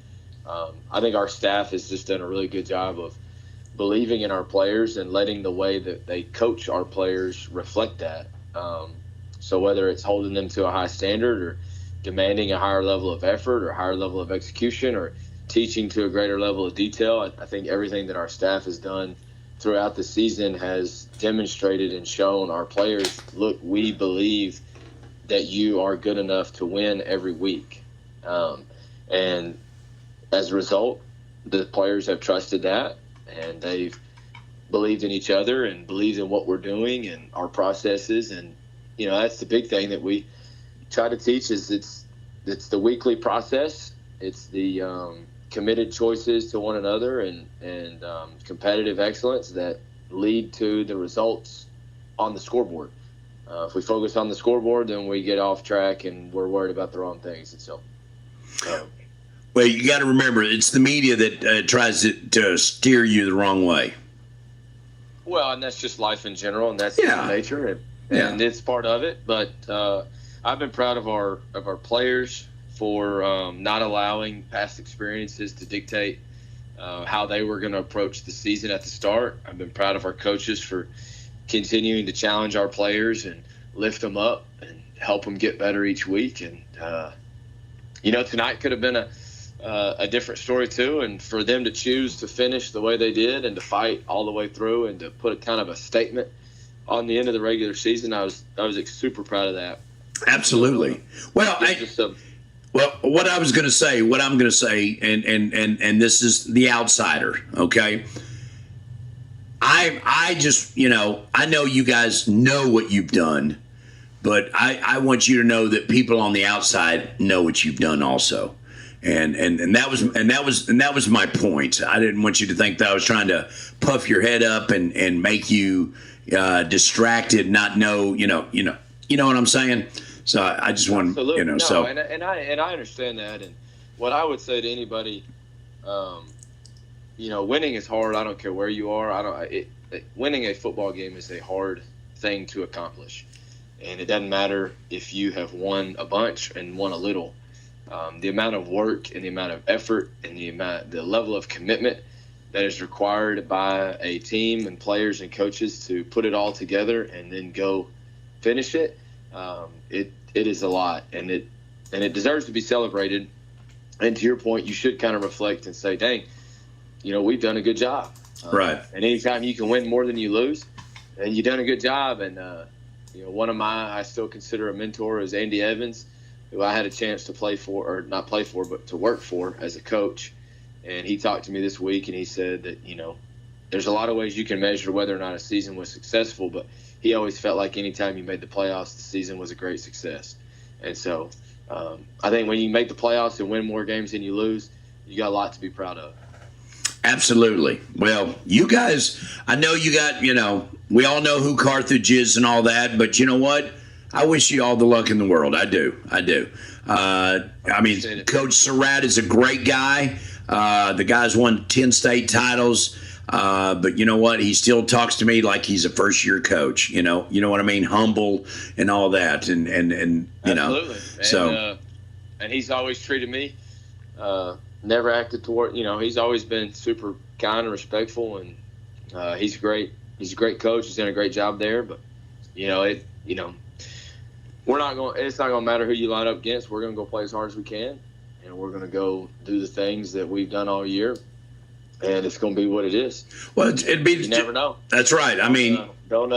Q: I think our staff has just done a really good job of believing in our players and letting the way that they coach our players reflect that. So whether it's holding them to a high standard or demanding a higher level of effort or higher level of execution or teaching to a greater level of detail, I think everything that our staff has done throughout the season has demonstrated and shown our players, look, we believe that you are good enough to win every week. And as a result, the players have trusted that, and they've believed in each other and believed in what we're doing and our processes. And, that's the big thing that we try to teach is it's the weekly process. It's the committed choices to one another and competitive excellence that lead to the results on the scoreboard. If we focus on the scoreboard, then we get off track and we're worried about the wrong things. And so,
C: well, you got to remember, it's the media that tries to steer you the wrong way.
Q: Well, and that's just life in general, and that's human nature, and it's part of it. But I've been proud of our players for not allowing past experiences to dictate how they were going to approach the season at the start. I've been proud of our coaches for continuing to challenge our players and lift them up and help them get better each week. And tonight could have been a different story too, and for them to choose to finish the way they did and to fight all the way through and to put a kind of a statement on the end of the regular season, I was super proud of that.
C: Absolutely. Well, what I'm going to say, and this is the outsider, okay? I just, I know you guys know what you've done, but I want you to know that people on the outside know what you've done also. And that was my point. I didn't want you to think that I was trying to puff your head up and make you distracted, not know, you know what I'm saying? So I just want,
Q: and I understand that. And what I would say to anybody, winning is hard. I don't care where you are. Winning a football game is a hard thing to accomplish, and it doesn't matter if you have won a bunch and won a little. The amount of work and the amount of effort and the level of commitment that is required by a team and players and coaches to put it all together and then go finish it. It is a lot, and it deserves to be celebrated. And to your point, you should kind of reflect and say, dang, we've done a good job.
C: Right.
Q: And anytime you can win more than you lose, and you've done a good job. And, one of I still consider a mentor is Andy Evans, who I had a chance to play for, or not play for, but to work for as a coach. And he talked to me this week, and he said that, there's a lot of ways you can measure whether or not a season was successful, but he always felt like anytime you made the playoffs, the season was a great success. And so I think when you make the playoffs and win more games than you lose, you got a lot to be proud of.
C: Absolutely. Well, you guys, I know you got, we all know who Carthage is and all that, but you know what? I wish you all the luck in the world. I do. Coach Surratt is a great guy. The guy's won 10 state titles. But you know what? He still talks to me like he's a first-year coach. You know what I mean? Humble and all that, and
Q: Absolutely.
C: So,
Q: and he's always treated me, never acted toward. He's always been super kind and respectful, and he's great. He's a great coach. He's done a great job there. But we're not going. It's not going to matter who you line up against. We're going to go play as hard as we can, and we're going to go do the things that we've done all year. And it's going to be what it is. Well, it'd be. You never know.
C: That's right. I mean,
Q: don't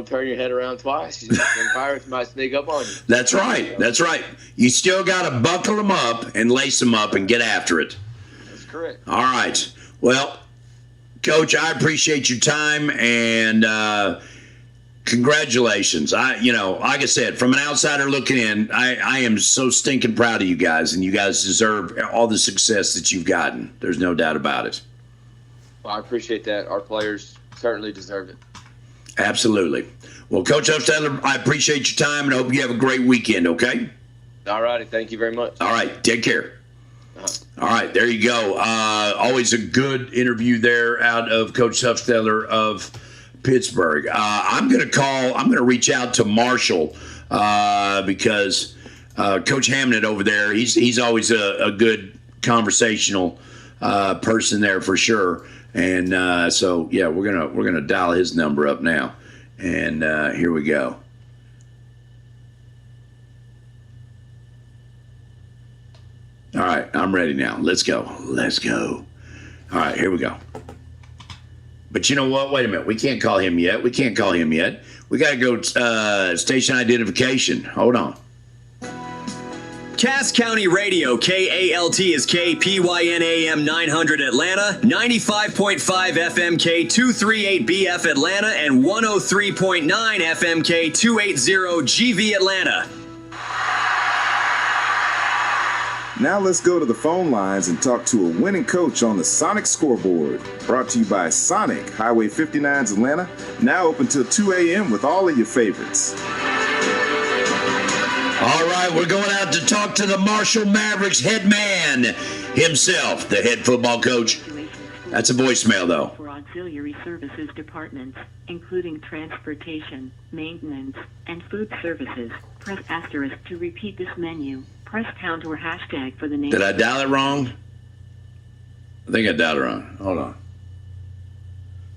Q: turn your head around twice. Them pirates might sneak up on you.
C: That's right. That's right. You still got to buckle them up and lace them up and get after it.
Q: That's correct.
C: All right. Well, Coach, I appreciate your time and congratulations. Like I said, from an outsider looking in, I am so stinking proud of you guys, and you guys deserve all the success that you've gotten. There's no doubt about it.
Q: Well, I appreciate that. Our players certainly deserve it.
C: Absolutely. Well, Coach Hufstetler, I appreciate your time, and I hope you have a great weekend, okay?
Q: All righty. Thank you very much.
C: All right. Take care. All right. There you go. Always a good interview there out of Coach Hufstetler of Pittsburgh. I'm going to reach out to Marshall because Coach Hamnet over there, he's always a good conversational person there for sure. And so yeah, we're gonna dial his number up now. And here we go. All right, I'm ready now. Let's go. All right, here we go. But you know what? Wait a minute. We can't call him yet. We got to go station identification. Hold on.
R: Cass County Radio, KALT is KPYN AM 900 Atlanta, 95.5 FMK 238BF Atlanta, and 103.9 FMK 280 GV Atlanta.
E: Now let's go to the phone lines and talk to a winning coach on the Sonic Scoreboard. Brought to you by Sonic, Highway 59's Atlanta. Now open till 2 a.m. with all of your favorites.
C: All right, we're going out to talk to the Marshall Mavericks head man himself, the head football coach. That's a voicemail, though.
S: For auxiliary services departments, including transportation, maintenance, and food services, press asterisk to repeat this menu. Press pound or hashtag for the name.
C: Did I dial it wrong? I think I dialed it wrong. Hold on.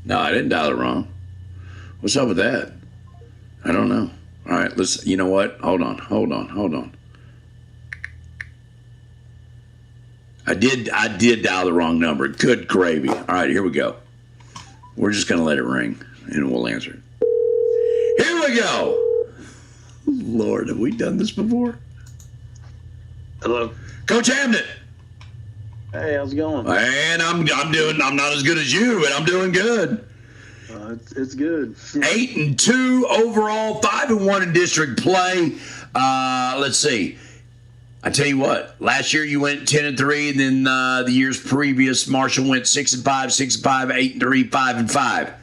C: No, I didn't dial it wrong. What's up with that? I don't know. All right, let's, you know what? Hold on. I did dial the wrong number. Good gravy. All right, here we go. We're just going to let it ring, and we'll answer it. Here we go. Lord, have we done this before?
T: Hello.
C: Coach Hamden.
T: Hey, how's it going?
C: And I'm not as good as you, but I'm doing good.
T: It's good.
C: 8-2 overall, 5-1 in district play. Let's see. I tell you what, last year you went 10-3, and then the years previous, Marshall went 6-5, 6-5, 8-3, 5-5.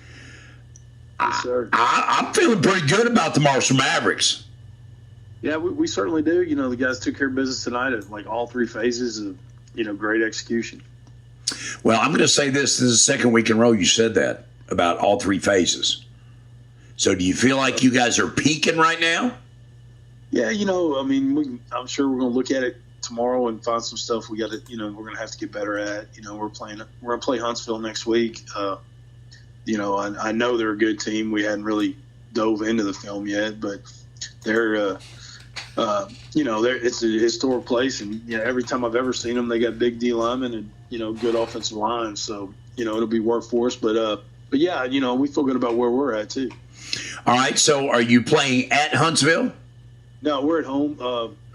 T: Yes, sir.
C: I'm feeling pretty good about the Marshall Mavericks.
T: Yeah, we certainly do. You know, the guys took care of business tonight at like all three phases of, great execution.
C: Well, I'm going to say this. This is the second week in a row you said that about all three phases. So do you feel like you guys are peaking right now?
T: Yeah, I'm sure we're going to look at it tomorrow and find some stuff we got to, we're going to have to get better at. We're going to play Huntsville next week. I know they're a good team. We hadn't really dove into the film yet, but they're, it's a historic place, and every time I've ever seen them, they got big D linemen and good offensive line. So it'll be work for us. But yeah, we feel good about where we're at too.
C: All right. So are you playing at Huntsville?
T: No, we're at home.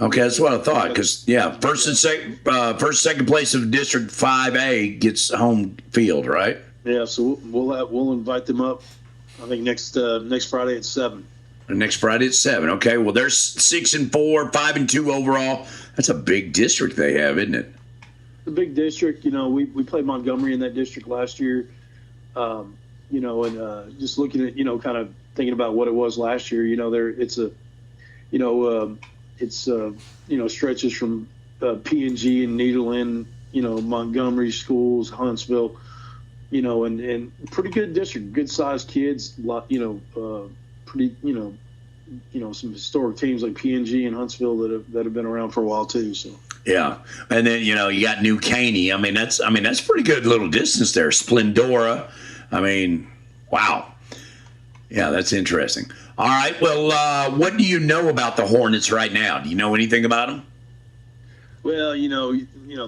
C: Okay, that's what I thought. Because first and second place of District 5A gets home field, right?
T: Yeah. So we'll invite them up. I think next Friday at 7.
C: Next Friday at 7. Okay. Well, they're 6-4, 5-2 overall. That's a big district they have, isn't it?
T: The big district. We played Montgomery in that district last year. And just looking at kind of thinking about what it was last year. It's stretches from P&G and Nederland, Montgomery schools, Huntsville, and pretty good district, good sized kids, pretty, some historic teams like P&G and Huntsville that have been around for a while too. So.
C: Yeah, and then you got New Caney. That's pretty good little distance there. Splendora. Wow. Yeah, that's interesting. All right. Well, what do you know about the Hornets right now? Do you know anything about them?
T: Well,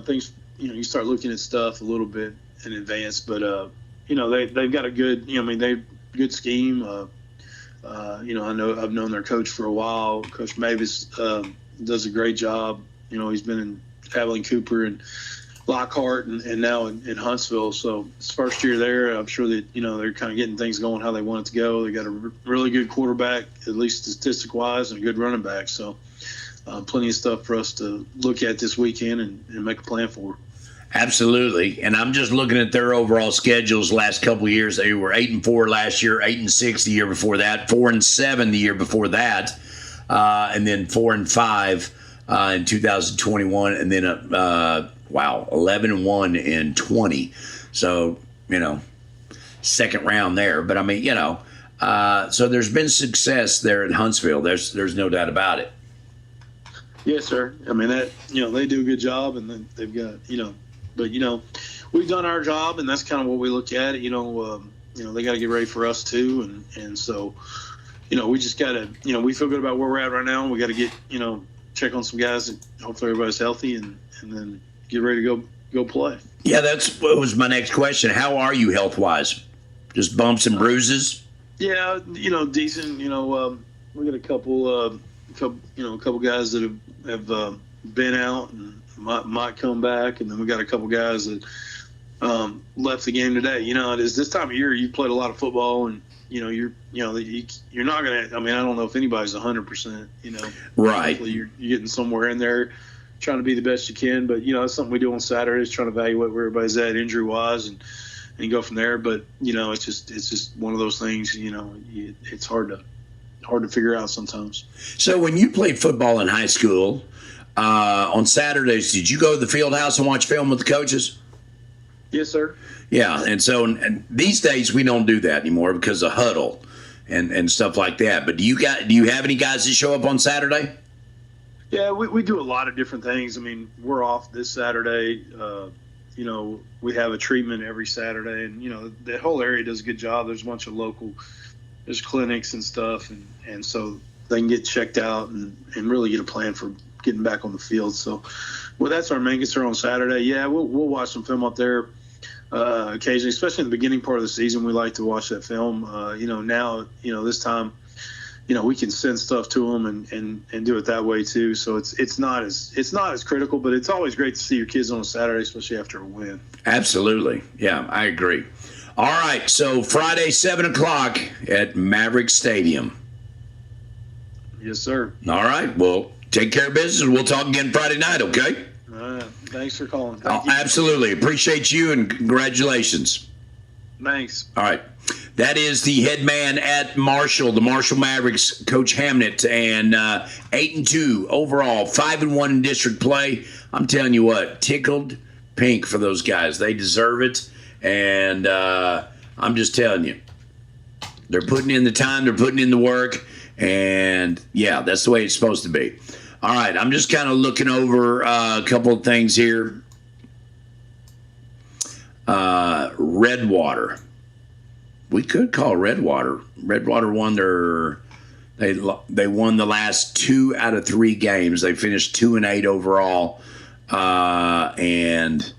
T: things. You start looking at stuff a little bit in advance, but they've got a good. They've good scheme. I know I've known their coach for a while. Coach Mavis does a great job. He's been in Abilene Cooper and Lockhart and now in Huntsville. So it's first year there. I'm sure that, they're kind of getting things going how they want it to go. They got a really good quarterback, at least statistic wise, and a good running back. So plenty of stuff for us to look at this weekend and make a plan for.
C: Absolutely. And I'm just looking at their overall schedules last couple of years. They were 8-4 last year, 8-6 the year before that, 4-7 the year before that, and then 4-5 in 2021, and then 11-1 in 20. So, second round there. But so there's been success there in Huntsville. There's no doubt about it.
T: Yes, sir. That they do a good job, and then they've got but we've done our job, and that's kind of what we look at. They got to get ready for us too, and so we just got to we feel good about where we're at right now. We got to get check on some guys, and hopefully everybody's healthy, and then get ready to go play.
C: Yeah, that's what was my next question. How are you health wise? Just bumps and bruises?
T: Yeah, decent. We got a couple guys that have been out and might come back, and then we got a couple guys that left the game today. It is this time of year. You played a lot of football, and you're not gonna. I don't know if anybody's 100%.
C: Right.
T: Hopefully you're getting somewhere in there. trying to be the best you can. But that's something we do on Saturdays, trying to evaluate where everybody's at injury wise and go from there. But it's just one of those things. It's hard to figure out sometimes.
C: So when you played football in high school, on Saturdays, did you go to the field house and watch film with the coaches?
T: Yes, sir.
C: Yeah, and so and these days we don't do that anymore because of huddle and stuff like that. But do you have any guys that show up on Saturday?
T: Yeah, we do a lot of different things. I mean, we're off this Saturday. We have a treatment every Saturday, and the whole area does a good job. There's a bunch of there's clinics and stuff, and so they can get checked out and really get a plan for getting back on the field. So, that's our main concern on Saturday. Yeah, we'll watch some film up there occasionally, especially in the beginning part of the season. We like to watch that film. Now, this time, we can send stuff to them and do it that way too. So it's not as critical, but it's always great to see your kids on a Saturday, especially after a win.
C: Absolutely. Yeah, I agree. All right. So Friday, 7:00 at Maverick Stadium.
T: Yes, sir.
C: All right. Well, take care of business. We'll talk again Friday night. Okay.
T: Thanks for calling.
C: Absolutely. Appreciate you and congratulations.
T: Thanks.
C: All right. That is the head man at Marshall, the Marshall Mavericks, Coach Hamnett, and 8-2 overall, 5-1 in district play. I'm telling you what, tickled pink for those guys. They deserve it, and I'm just telling you, they're putting in the time, they're putting in the work, and yeah, that's the way it's supposed to be. All right, I'm just kind of looking over a couple of things here. Redwater. We could call Redwater. Redwater won they won the last 2 out of 3 games. They finished 2-8 overall, and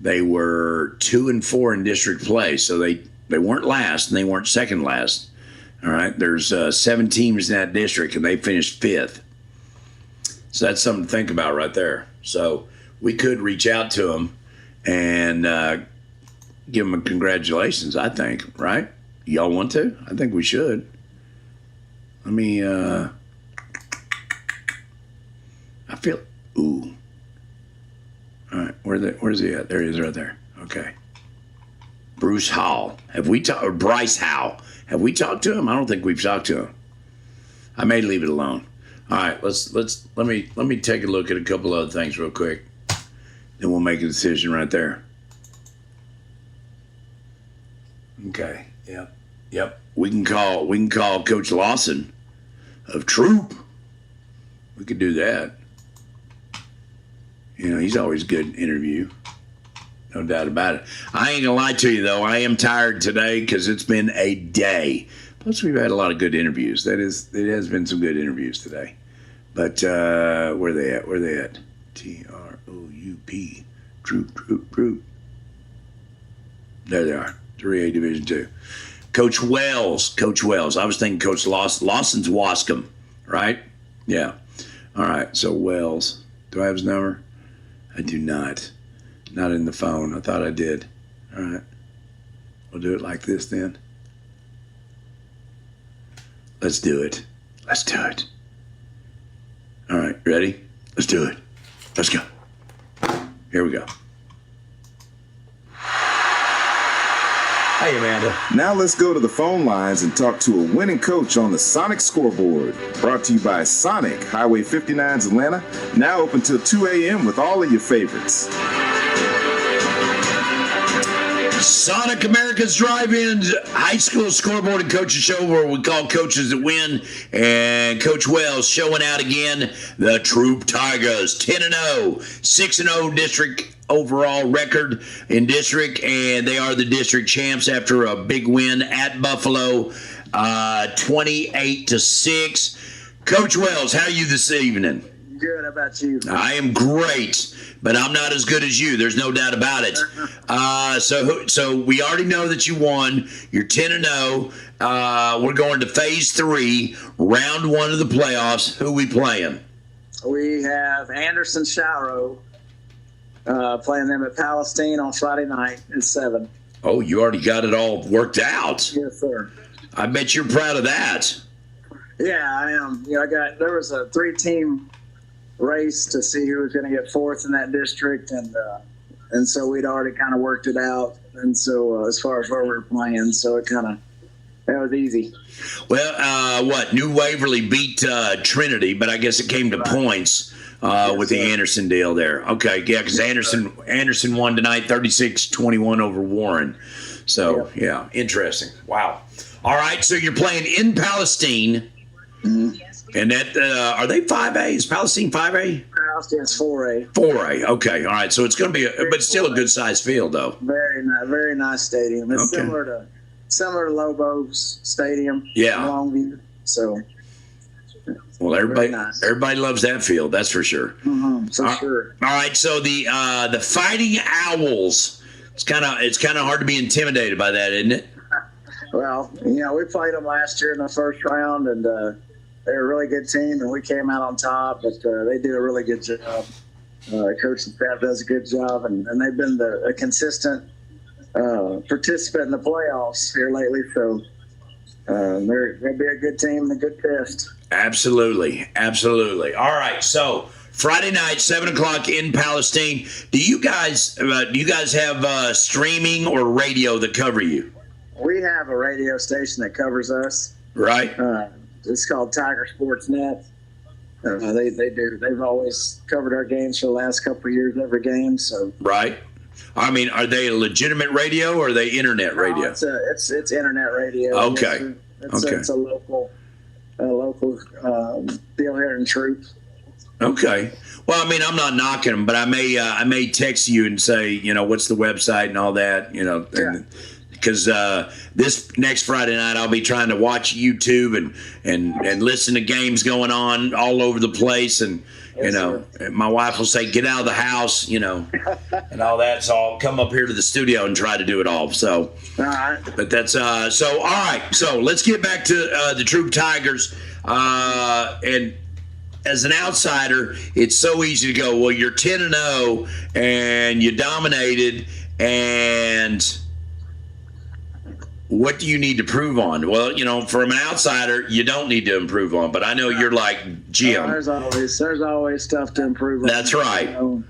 C: they were 2-4 in district play. So they weren't last and they weren't second last. All right, there's 7 teams in that district and they finished 5th. So that's something to think about right there. So we could reach out to them and give them a congratulations, I think, right? Y'all want to? I think we should. Let me, I feel, ooh. All right, where's he at? There he is right there. Okay. Bruce Howell. Bryce Howell. Have we talked to him? I don't think we've talked to him. I may leave it alone. All right, let me take a look at a couple other things real quick. Then we'll make a decision right there. Okay. Yep. We can call Coach Lawson of Troop. We could do that. He's always a good interview. No doubt about it. I ain't gonna lie to you though. I am tired today because it's been a day. Plus, we've had a lot of good interviews. It has been some good interviews today. But where are they at? TROUP. Troop. There they are. 3A Division 2. Coach Wells. I was thinking Coach Lawson's Wascom, right? Yeah. All right. So Wells. Do I have his number? I do not. Not in the phone. I thought I did. All right. We'll do it like this then. Let's do it. All right, ready? Let's do it. Let's go. Here we go. Hey, Amanda.
E: Now let's go to the phone lines and talk to a winning coach on the Sonic Scoreboard. Brought to you by Sonic, Highway 59's Atlanta. Now open till 2 a.m. with all of your favorites.
C: Sonic America's Drive-In High School Scoreboard and Coaches Show, where we call coaches that win. And Coach Wells showing out again. The Troop Tigers, 10-0, 6-0 district overall record in district, and they are the district champs after a big win at Buffalo, 28-6. Coach Wells, how are you this evening?
U: Good. How about you?
C: I am great, but I'm not as good as you. There's no doubt about it. So we already know that you won. You're 10-0. We're going to phase 3, round 1 of the playoffs. Who we playing?
U: We have Anderson Shiro playing them at Palestine on Friday night at 7.
C: Oh, you already got it all worked out.
U: Yes, sir.
C: I bet you're proud of that.
U: Yeah, I am. There was a 3-team race to see who was going to get fourth in that district, and so we'd already kind of worked it out. And so as far as where we were playing, so that was easy.
C: Well, New Waverly beat Trinity, but I guess it came to points with the Anderson deal there. Okay, yeah, because Anderson won tonight 36-21 over Warren. So, yeah, interesting. Wow. All right, so you're playing in Palestine.
U: Mm-hmm.
C: And that are they 5A? Is Palestine 5A?
U: Palestine's 4A.
C: 4A. Okay. All right. So it's going to be, but still a good sized field, though.
U: Very nice stadium. It's similar to Lobos Stadium.
C: Yeah.
U: In Longview. So.
C: Well, everybody loves that field. That's for sure.
U: Mm-hmm, sure.
C: All right. So the Fighting Owls. It's kind of hard to be intimidated by that, isn't it?
U: Well, we played them last year in the first round, and they're a really good team, and we came out on top. But they do a really good job. Coach and staff does a good job, and they've been a consistent participant in the playoffs here lately. So they'll be a good team and a good test.
C: Absolutely. All right, so Friday night, 7:00 in Palestine. Do you guys have streaming or radio that cover you?
U: We have a radio station that covers us.
C: Right.
U: It's called Tiger Sports Net. They've always covered our games for the last couple of years, every game. So.
C: Right. I mean, are they a legitimate radio or are they internet radio?
U: No, it's internet radio.
C: Okay.
U: It's a local deal here in Troop.
C: Okay. Well, I mean, I'm not knocking them, but I may text you and say, what's the website and all that, because this next Friday night I'll be trying to watch YouTube and listen to games going on all over the place, and my wife will say, get out of the house, and all that. So I'll come up here to the studio and try to do it all. So,
U: all right.
C: But that's so all right. So let's get back to the Troop Tigers, and as an outsider, it's so easy to go, well, you're 10-0 and you dominated, and what do you need to prove on? Well, from an outsider, you don't need to improve on, but I know you're like Jim.
U: There's always stuff to improve on.
C: That's right.
U: I don't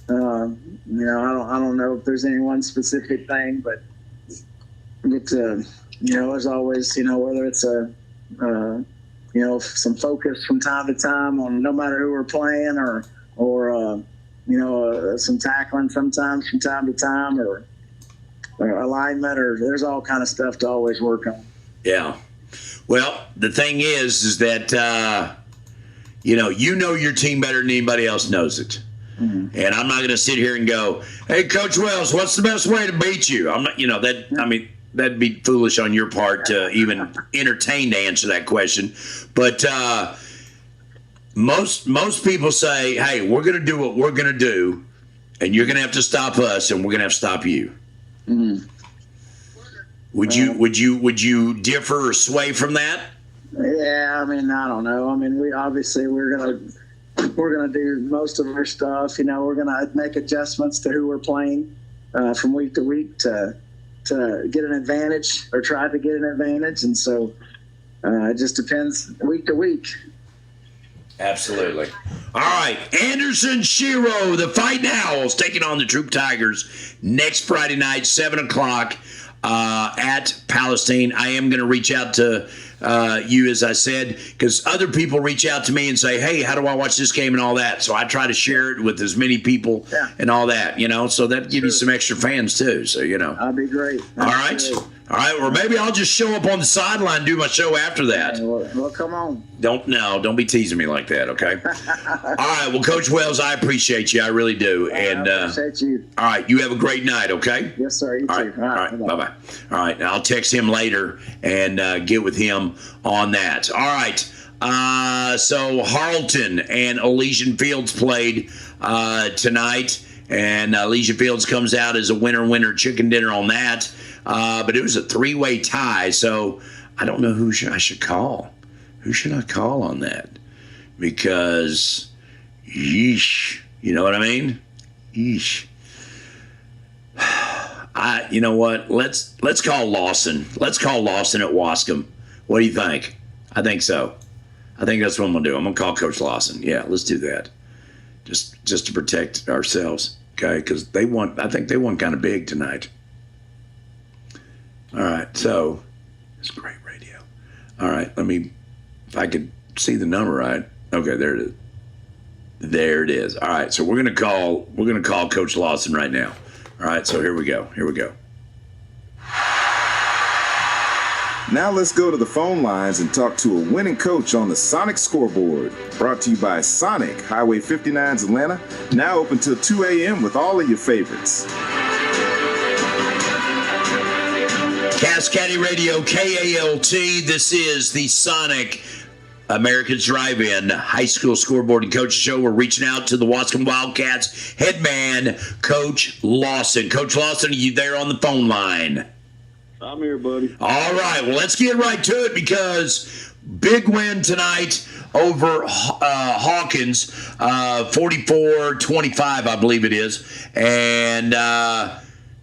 U: know if there's any one specific thing, but there's always, whether it's some focus from time to time on no matter who we're playing, or some tackling sometimes from time to time, or alignment, or there's all kind of stuff to always work on.
C: Yeah. Well, the thing is that you know your team better than anybody else knows it. Mm-hmm. And I'm not going to sit here and go, "Hey, Coach Wells, what's the best way to beat you?" I'm not, that. I mean, that'd be foolish on your part to even entertain to answer that question. But most people say, "Hey, we're going to do what we're going to do, and you're going to have to stop us, and we're going to have to stop you."
U: Mm-hmm.
C: Would you differ or sway from that?
U: Yeah, I mean, I don't know. I mean, we're gonna do most of our stuff. We're gonna make adjustments to who we're playing from week to week to get an advantage, or try to get an advantage, and so it just depends week to week.
C: Absolutely. All right, Anderson Shiro, the Fighting Owls, taking on the Troop Tigers next Friday night, 7:00 at Palestine. I am going to reach out to you, as I said, because other people reach out to me and say, "Hey, how do I watch this game?" and all that. So I try to share it with as many people and all that, so that gives you some extra fans too. So
U: that'd be great.
C: All right. All right, or maybe I'll just show up on the sideline and do my show after that.
U: Well, come on.
C: Don't be teasing me like that, okay? All right, well, Coach Wells, I appreciate you. I really do. And
U: I appreciate you.
C: All right, you have a great night, okay?
U: Yes, sir. You too.
C: All right, bye-bye. All right, I'll text him later and get with him on that. All right, so Harleton and Elysian Fields played tonight, and Elysian Fields comes out as a winner chicken dinner on that. But it was a 3-way tie, so I don't know who I should call. Who should I call on that? Because, yeesh, you know what I mean? Yeesh. You know what? Let's call Lawson. Let's call Lawson at Wascom. What do you think? I think so. I think that's what I'm going to do. I'm going to call Coach Lawson. Yeah, let's do that. just to protect ourselves, okay? Because I think they won kind of big tonight. All right, so it's great radio. All right, if I could see the number right. Okay, there it is. There it is. All right, so we're gonna call Coach Lawson right now. All right, so here we go.
E: Now let's go to the phone lines and talk to a winning coach on the Sonic Scoreboard. Brought to you by Sonic, Highway 59's Atlanta. Now open till 2 a.m. with all of your favorites.
C: Cass County Radio, KALT. This is the Sonic Americans Drive-In High School Scoreboard and Coach Show. We're reaching out to the Wascom Wildcats head man, Coach Lawson. Coach Lawson, are you there on the phone line?
M: I'm here, buddy.
C: All right, well, let's get right to it because big win tonight over Hawkins, 44-25, I believe it is. And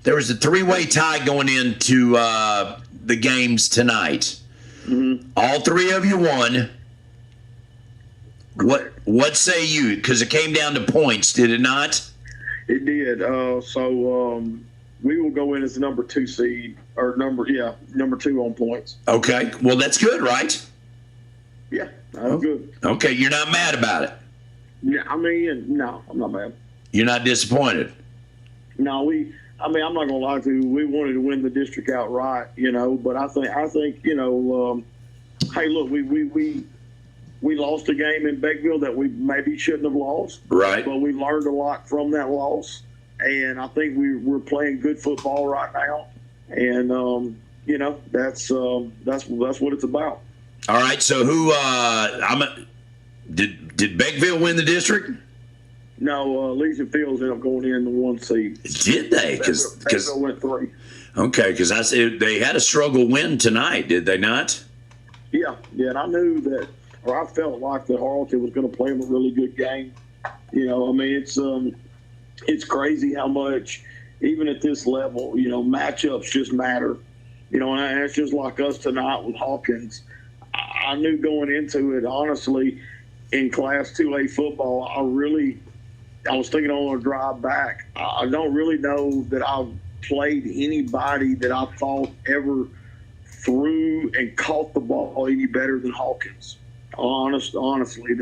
C: there was a three-way tie going into the games tonight. Mm-hmm. All three of you won. What say you? Because it came down to points, did it not?
M: It did. We will go in as the number 2 seed, or number 2 on points.
C: Okay. Well, that's good, right?
M: Yeah, that's good.
C: Okay, you're not mad about it?
M: Yeah, no, I'm not mad.
C: You're not disappointed?
M: No, I'm not going to lie to you. We wanted to win the district outright, but I think, hey, look, we lost a game in Beckville that we maybe shouldn't have lost.
C: Right.
M: But we learned a lot from that loss. And I think we're playing good football right now. And, that's what it's about.
C: All right. So did Beckville win the district?
M: No, Legion Fields ended up going in the 1 seed.
C: Did they? Because
M: Beckville went 3.
C: Okay, because I said they had a struggle win tonight, did they not?
M: Yeah, and I knew that, or I felt like that Harleton was going to play them a really good game. It's crazy how much, even at this level, matchups just matter. And it's just like us tonight with Hawkins. I knew going into it, honestly, in Class 2A football, I was thinking on a drive back, I don't really know that I've played anybody that I thought ever threw and caught the ball any better than Hawkins. Honestly,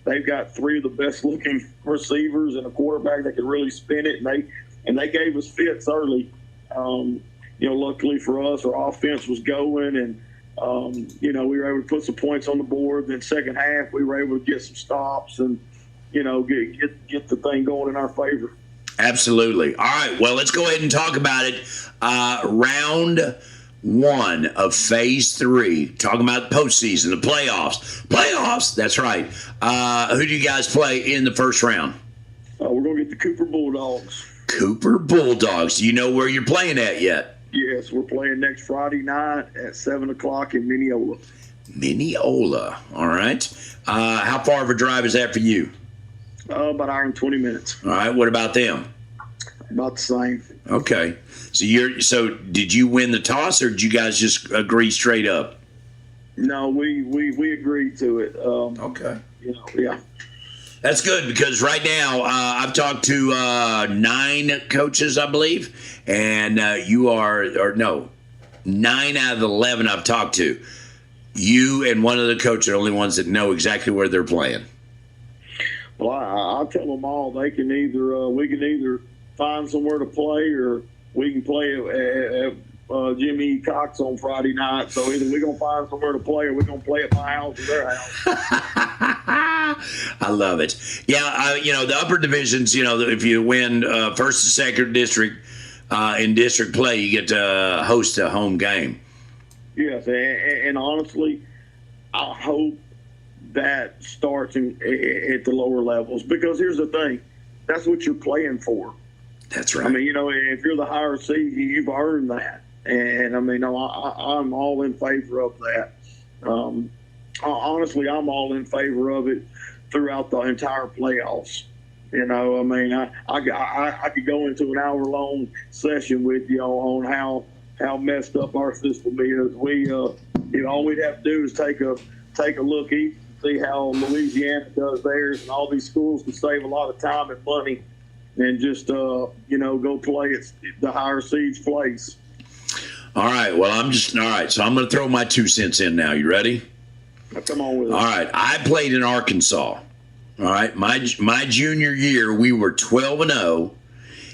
M: they've got 3 of the best looking receivers and a quarterback that can really spin it, and they gave us fits early. Luckily for us, our offense was going, and we were able to put some points on the board. Then second half, we were able to get some stops and get the thing going in our favor.
C: Absolutely. All right. Well, let's go ahead and talk about it. Round 1 of Phase 3. Talking about postseason, the playoffs. Playoffs. That's right. Who do you guys play in the first round?
M: We're going to get the Cooper Bulldogs.
C: Cooper Bulldogs. Do you know where you're playing at yet?
M: Yes, we're playing next Friday night at 7 o'clock in Mineola.
C: Mineola. All right. How far of a drive is that for you?
M: About an hour and 20 minutes.
C: All right. What about them?
M: About the same.
C: Okay. So did you win the toss, or did you guys just agree straight up?
M: No, we agreed to it.
C: Okay.
M: Yeah.
C: That's good because right now I've talked to 9 coaches, I believe, and 9 out of the 11 I've talked to. You and one other coach are the only ones that know exactly where they're playing.
M: Well, I'll tell them all. They can we can either find somewhere to play, or we can play at Jimmy Cox on Friday night. So either we're going to find somewhere to play, or we're going to play at my house or their house.
C: I love it. Yeah, the upper divisions, if you win first and second district in district play, you get to host a home game.
M: Yes, and honestly, I hope that starts at the lower levels, because here's the thing, that's what you're playing for.
C: That's right.
M: If you're the higher seed, you've earned that, and I'm all in favor of that. Honestly, I'm all in favor of it throughout the entire playoffs. I could go into an hour-long session with you on how messed up our system is. We all we'd have to do is take a look
T: see how Louisiana does theirs, and all these schools can save a lot of time and money and just, go play at the higher seeds place.
C: All right. Well, all right. So I'm going to throw my 2 cents in now. You ready?
T: Now, come on with it.
C: All right. I played in Arkansas. All right. My junior year, we were 12-0,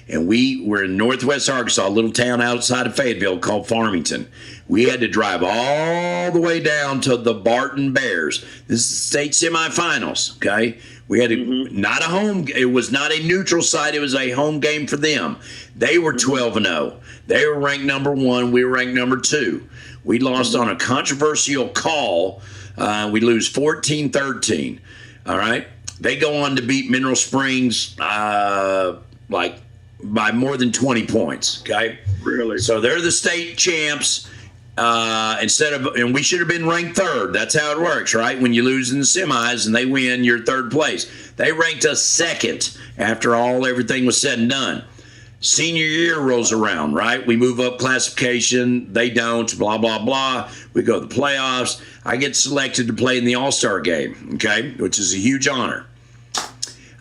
C: and we were in Northwest Arkansas, a little town outside of Fayetteville called Farmington. We had to drive all the way down to the Barton Bears. This is state semifinals, okay? We had not a home. It was not a neutral site. It was a home game for them. They were 12-0. They were ranked number 1. We were ranked number 2. We lost on a controversial call. We lose 14-13. All right. They go on to beat Mineral Springs by more than 20 points. Okay.
T: Really?
C: So they're the state champs. And we should have been ranked 3rd. That's how it works, right? When you lose in the semis and they win, you're 3rd place. They ranked us 2nd after everything was said and done. Senior year rolls around, right? We move up classification. They don't, blah, blah, blah. We go to the playoffs. I get selected to play in the All-Star game, okay, which is a huge honor.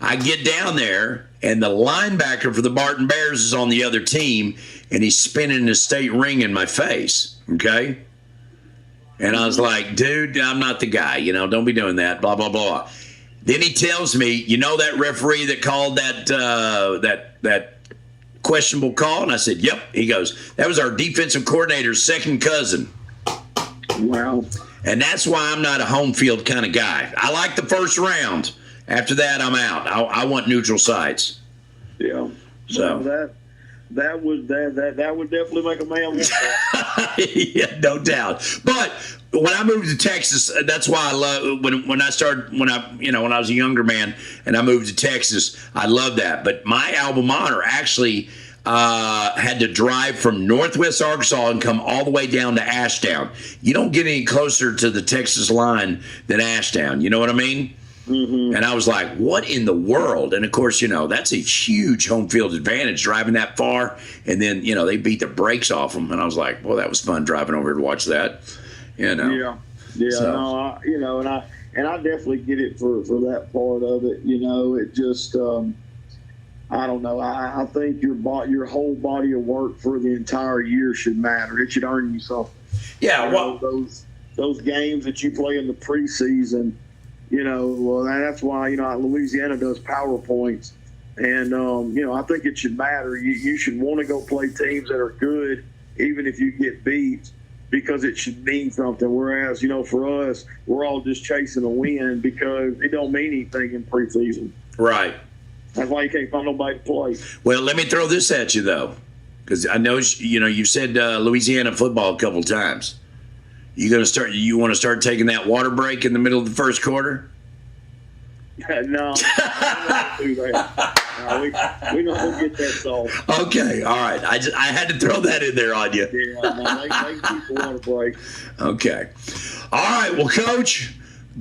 C: I get down there, and the linebacker for the Barton Bears is on the other team, and he's spinning his state ring in my face, okay? And I was like, dude, I'm not the guy, don't be doing that, blah, blah, blah. Then he tells me, that referee that called that questionable call? And I said, yep. He goes, that was our defensive coordinator's second cousin.
T: Wow.
C: And that's why I'm not a home field kind of guy. I like the first round. After that, I'm out. I want neutral sites.
T: Yeah.
C: So
T: that would definitely make a man want that.
C: Yeah, no doubt. But when I moved to Texas, that's why I love when I was a younger man and I moved to Texas. I love that. But my alma mater actually had to drive from Northwest Arkansas and come all the way down to Ashdown. You don't get any closer to the Texas line than Ashdown. You know what I mean? Mm-hmm. And I was like, what in the world? And of course, that's a huge home field advantage driving that far. And then, they beat the brakes off them. And I was like, well, that was fun driving over to watch that.
T: Yeah. So. No, and I definitely get it for that part of it. It just, I don't know. I think your whole body of work for the entire year should matter. It should earn you something.
C: Yeah. Well,
T: those games that you play in the preseason, that's why, Louisiana does PowerPoints. And, I think it should matter. You should want to go play teams that are good, even if you get beat, because it should mean something. Whereas, for us, we're all just chasing a win because it don't mean anything in preseason.
C: Right.
T: That's why you can't find nobody to play.
C: Well, let me throw this at you, though, because I know, you've said Louisiana football a couple times. You want to start taking that water break in the middle of the first quarter?
T: No, we not gonna get that solved.
C: Okay, all right. I had to throw that in there on you.
T: Yeah, they keep the water break.
C: Okay, all right. Well, Coach,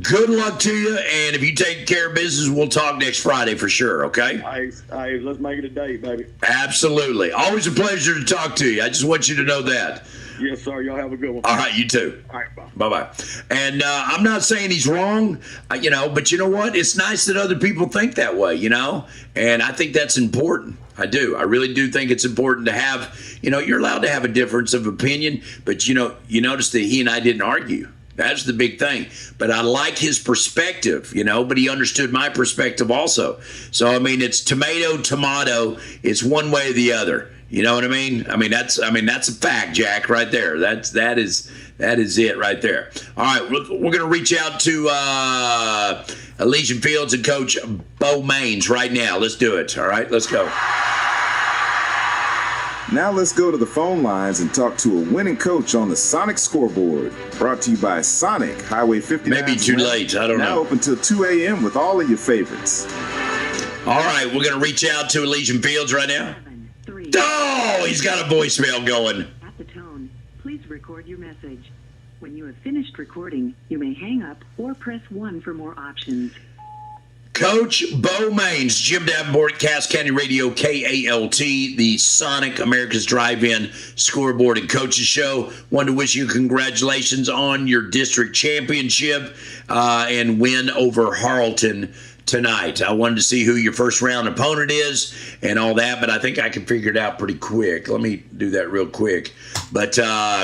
C: good luck to you, and if you take care of business, we'll talk next Friday for sure. Okay.
T: Hey, let's make it a date, baby.
C: Absolutely. Always a pleasure to talk to you. I just want you to know that.
T: Yes, sir. Y'all have a good one.
C: All right, you too.
T: All right, bye.
C: Bye-bye. And I'm not saying he's wrong, but you know what? It's nice that other people think that way, and I think that's important. I do. I really do think it's important to have, you're allowed to have a difference of opinion, but, you notice that he and I didn't argue. That's the big thing. But I like his perspective, but he understood my perspective also. So, it's tomato. It's one way or the other. You know what I mean? That's a fact, Jack, right there. That is it right there. All right, we're going to reach out to Elysian Fields and Coach Bo Maines right now. Let's do it. All right, let's go.
E: Now let's go to the phone lines and talk to a winning coach on the Sonic Scoreboard. Brought to you by Sonic, Highway 59.
C: Maybe too late. I don't know.
E: Now open till 2 a.m. with all of your favorites.
C: All right, we're going to reach out to Elysian Fields right now. Oh, he's got a voicemail going.
S: At the tone, please record your message. When you have finished recording, you may hang up or press 1 for more options.
C: Coach Bo Maines, Jim Davenport, Cass County Radio, KALT, the Sonic America's Drive-In Scoreboard and Coaches Show. Wanted to wish you congratulations on your district championship and win over Harleton tonight. I wanted to see who your first round opponent is and all that, but I think I can figure it out pretty quick. Let me do that real quick. But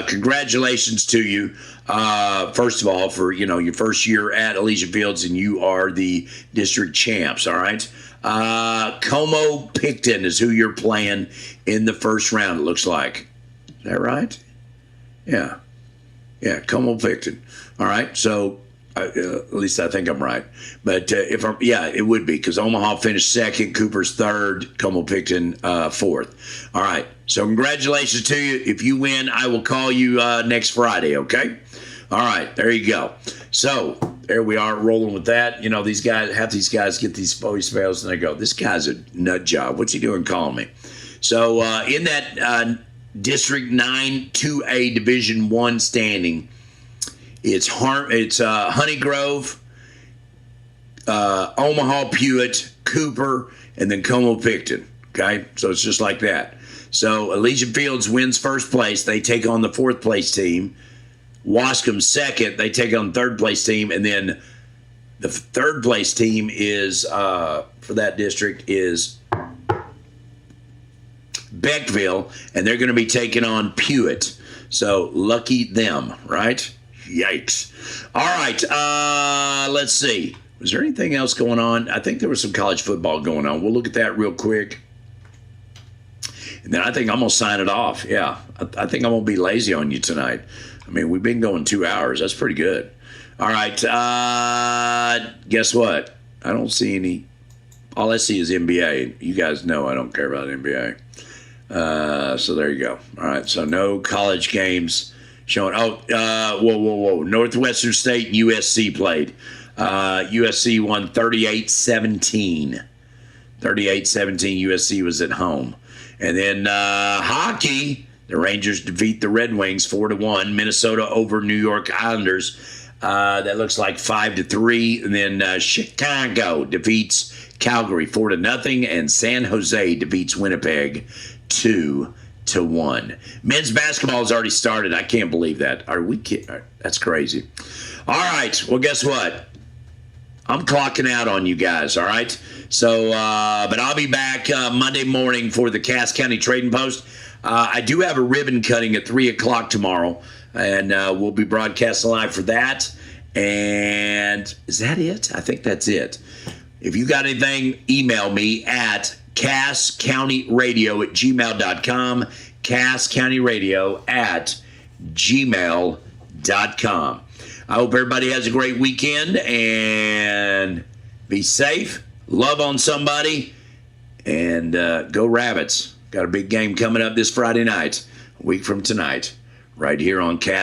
C: congratulations to you. First of all, for your first year at Elysian Fields, and you are the district champs. All right, Como Picton is who you're playing in the first round. It looks like. Is that right? Yeah, Como Picton. All right, so at least I think I'm right. But it would be, because Omaha finished second, Cooper's third, Como Picton fourth. All right, so congratulations to you. If you win, I will call you next Friday. Okay. All right, there you go. So there we are, rolling with that. Half these guys get these voicemails and they go, "This guy's a nut job. What's he doing calling me?" So in that District 9 2A Division 1 standing, it's Honey Grove, Omaha Pewitt, Cooper, and then Como Picton. Okay, so it's just like that. So Elysian Fields wins first place. They take on the fourth place team. Wascom second, they take on third place team, and then the third place team is for that district is Beckville, and they're going to be taking on Pewitt. So lucky them, right? Yikes! All right, let's see. Was there anything else going on? I think there was some college football going on. We'll look at that real quick. And then I think I'm going to sign it off. Yeah, I think I'm going to be lazy on you tonight. I mean, we've been going 2 hours. That's pretty good. All right. Guess what? I don't see any. All I see is NBA. You guys know I don't care about NBA. So there you go. All right. So no college games showing. Whoa. Northwestern State and USC played. USC won 38-17. 38-17. USC was at home. And then hockey. The Rangers defeat the Red Wings 4-1. Minnesota over New York Islanders. That looks like 5-3. And then Chicago defeats Calgary 4-0. And San Jose defeats Winnipeg 2-1. Men's basketball has already started. I can't believe that. Are we kidding? That's crazy. All right. Well, guess what? I'm clocking out on you guys. All right. So, but I'll be back Monday morning for the Cass County Trading Post. I do have a ribbon cutting at 3 o'clock tomorrow, and we'll be broadcasting live for that. And is that it? I think that's it. If you got anything, email me at casscountyradio@gmail.com, casscountyradio@gmail.com. I hope everybody has a great weekend, and be safe, love on somebody, and go Rabbits. Got a big game coming up this Friday night, a week from tonight, right here on Cass.